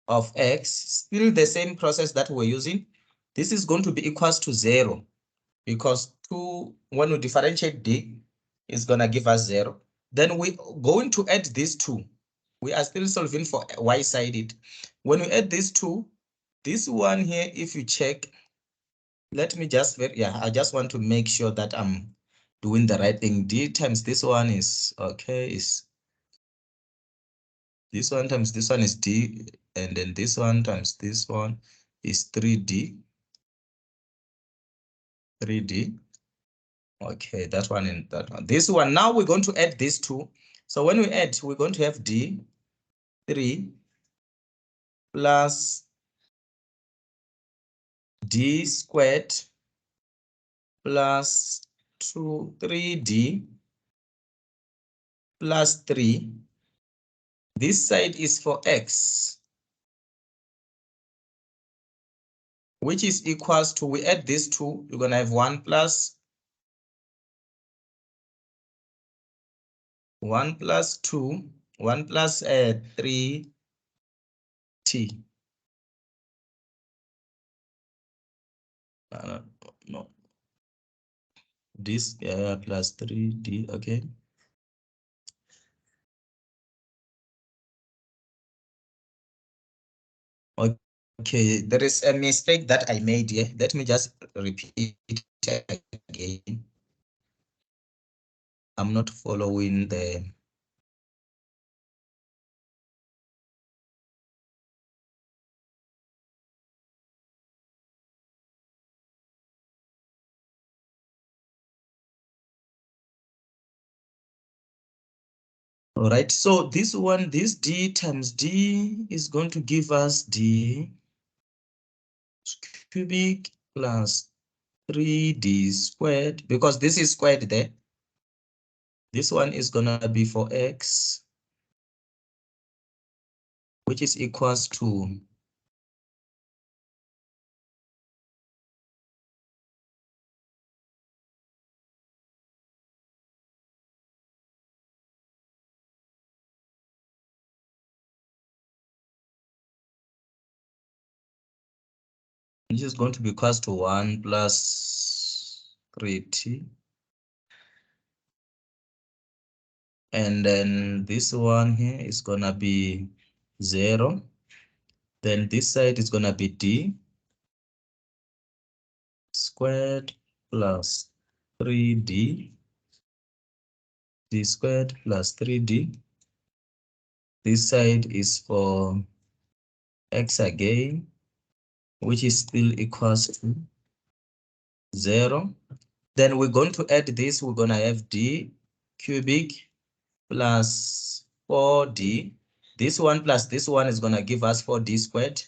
of x, still the same process that we're using. This is going to be equals to 0 because 2, when we differentiate d, is going to give us 0. Then we're going to add these two. We are still solving for y-sided. When we add these two, this one here, if you check, let me just, I just want to make sure that I'm doing the right thing. D times this one is, okay, is This one times this one is D, and then this one times this one is 3D. 3D. Okay, that one and that one. This one, now we're going to add these two. So when we add, we're going to have D3 plus D squared plus 3D plus 3. This side is for X, which is equals to, we add these two, you're going to have 1 plus 2, 1 plus 3t. No, this plus 3d, okay. Okay, there is a mistake that I made here. Let me just repeat it again. I'm not following the. All right, so this one, this d times d is going to give us d cubic plus 3d squared, because this is squared there. This one is gonna be for x, which is equals to which is going to be equals to 1 plus 3t. And then this one here is gonna be 0. Then this side is gonna be d squared plus 3d, d squared plus 3d. This side is for x again, which is still equals to 0. Then we're going to add this, we're gonna have d cubic plus 4d. This one plus this one is gonna give us 4d squared.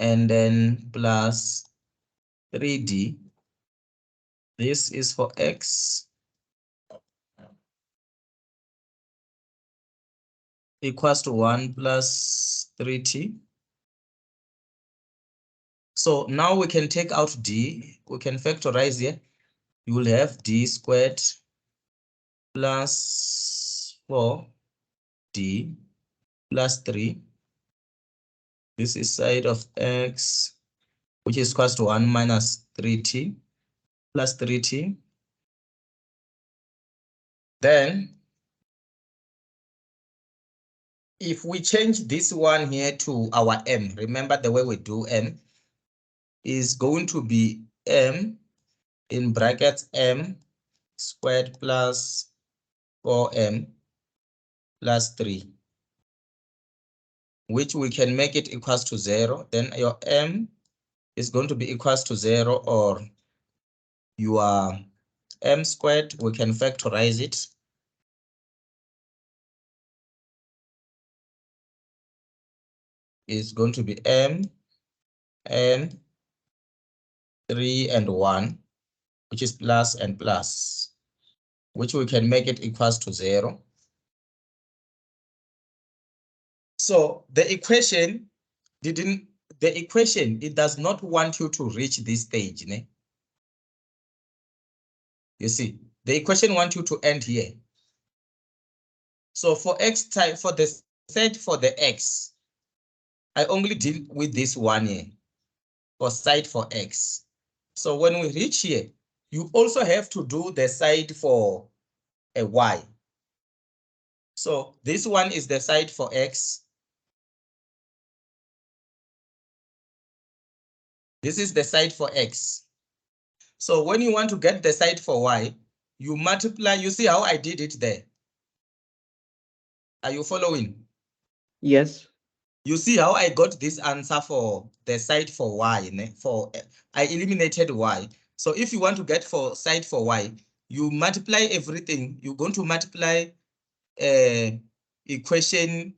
And then plus 3d. This is for x equals to 1 plus 3t. So now we can take out d, we can factorize here. You will have d squared plus 4d plus 3. This is side of x, which is equals to 1 minus 3t plus 3t. Then if we change this one here to our m, remember the way we do m is going to be m in brackets m squared plus 4m plus 3, which we can make it equals to 0. Then your m is going to be equals to 0, or your m squared, we can factorize it. Is going to be m, 3 and 1, which is plus and plus, which we can make it equals to 0. So the equation it does not want you to reach this stage. Ne? You see, the equation wants you to end here. So for x type, for the set for the x, I only deal with this one here for side for x. So when we reach here, you also have to do the side for a y. So this one is the side for x. This is the side for x. So when you want to get the side for y, you multiply, you see how I did it there. Are you following? Yes. You see how I got this answer for the side for y, ne? I eliminated y. So if you want to get for side for y, you multiply everything. You're going to multiply equation.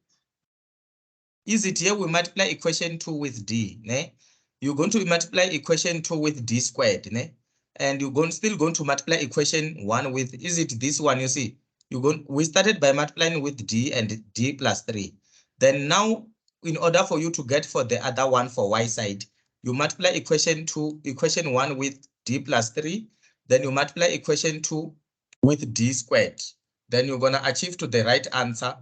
Is it here we multiply equation 2 with d, ne? You're going to multiply equation 2 with d squared, ne? And you're still going to multiply equation 1 with, is it this one? You see, we started by multiplying with d and d plus 3. Then now, in order for you to get for the other one for y side, you multiply equation 1 with d plus 3. Then you multiply equation 2 with d squared. Then you're going to achieve to the right answer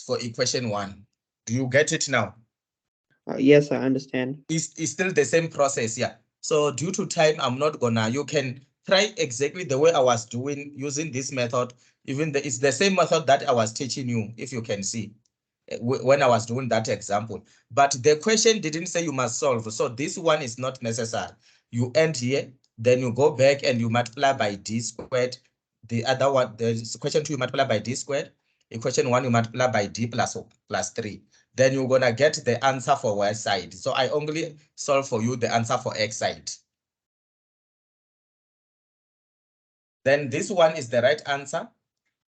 for equation 1. Do you get it now? Yes, I understand. It's still the same process, yeah. So due to time, I'm not gonna, you can try exactly the way I was doing using this method. It's the same method that I was teaching you, if you can see, when I was doing that example. But the question didn't say you must solve. So this one is not necessary. You end here, then you go back and you multiply by d squared. The other one, the question 2, you multiply by d squared. Equation 1, you multiply by d plus 3. Then you're gonna get the answer for y side. So I only solve for you the answer for x side. Then this one is the right answer.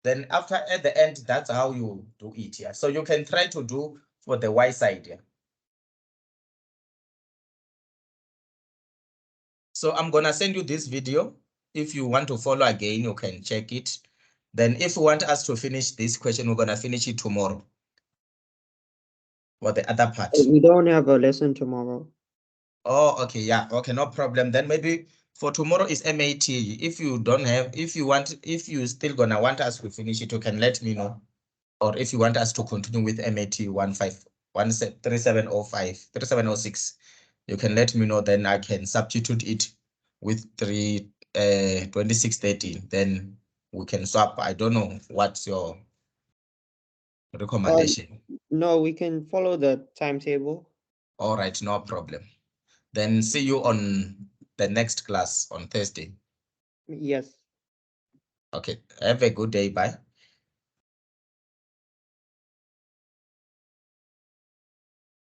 Then after at the end, that's how you do it here. So you can try to do for the y side here. So I'm gonna send you this video. If you want to follow again, you can check it. Then if you want us to finish this question, we're gonna finish it tomorrow. For the other part. We don't have a lesson tomorrow. Oh, okay, yeah, okay, no problem. Then maybe for tomorrow is MAT. If you don't have, if you still gonna want us to finish it, you can let me know. Or if you want us to continue with MAT 3706, you can let me know. Then I can substitute it with 2613. Then we can swap. I don't know what's your recommendation. No, we can follow the timetable. All right, no problem. Then see you on the next class on Thursday. Yes. Okay, have a good day. Bye.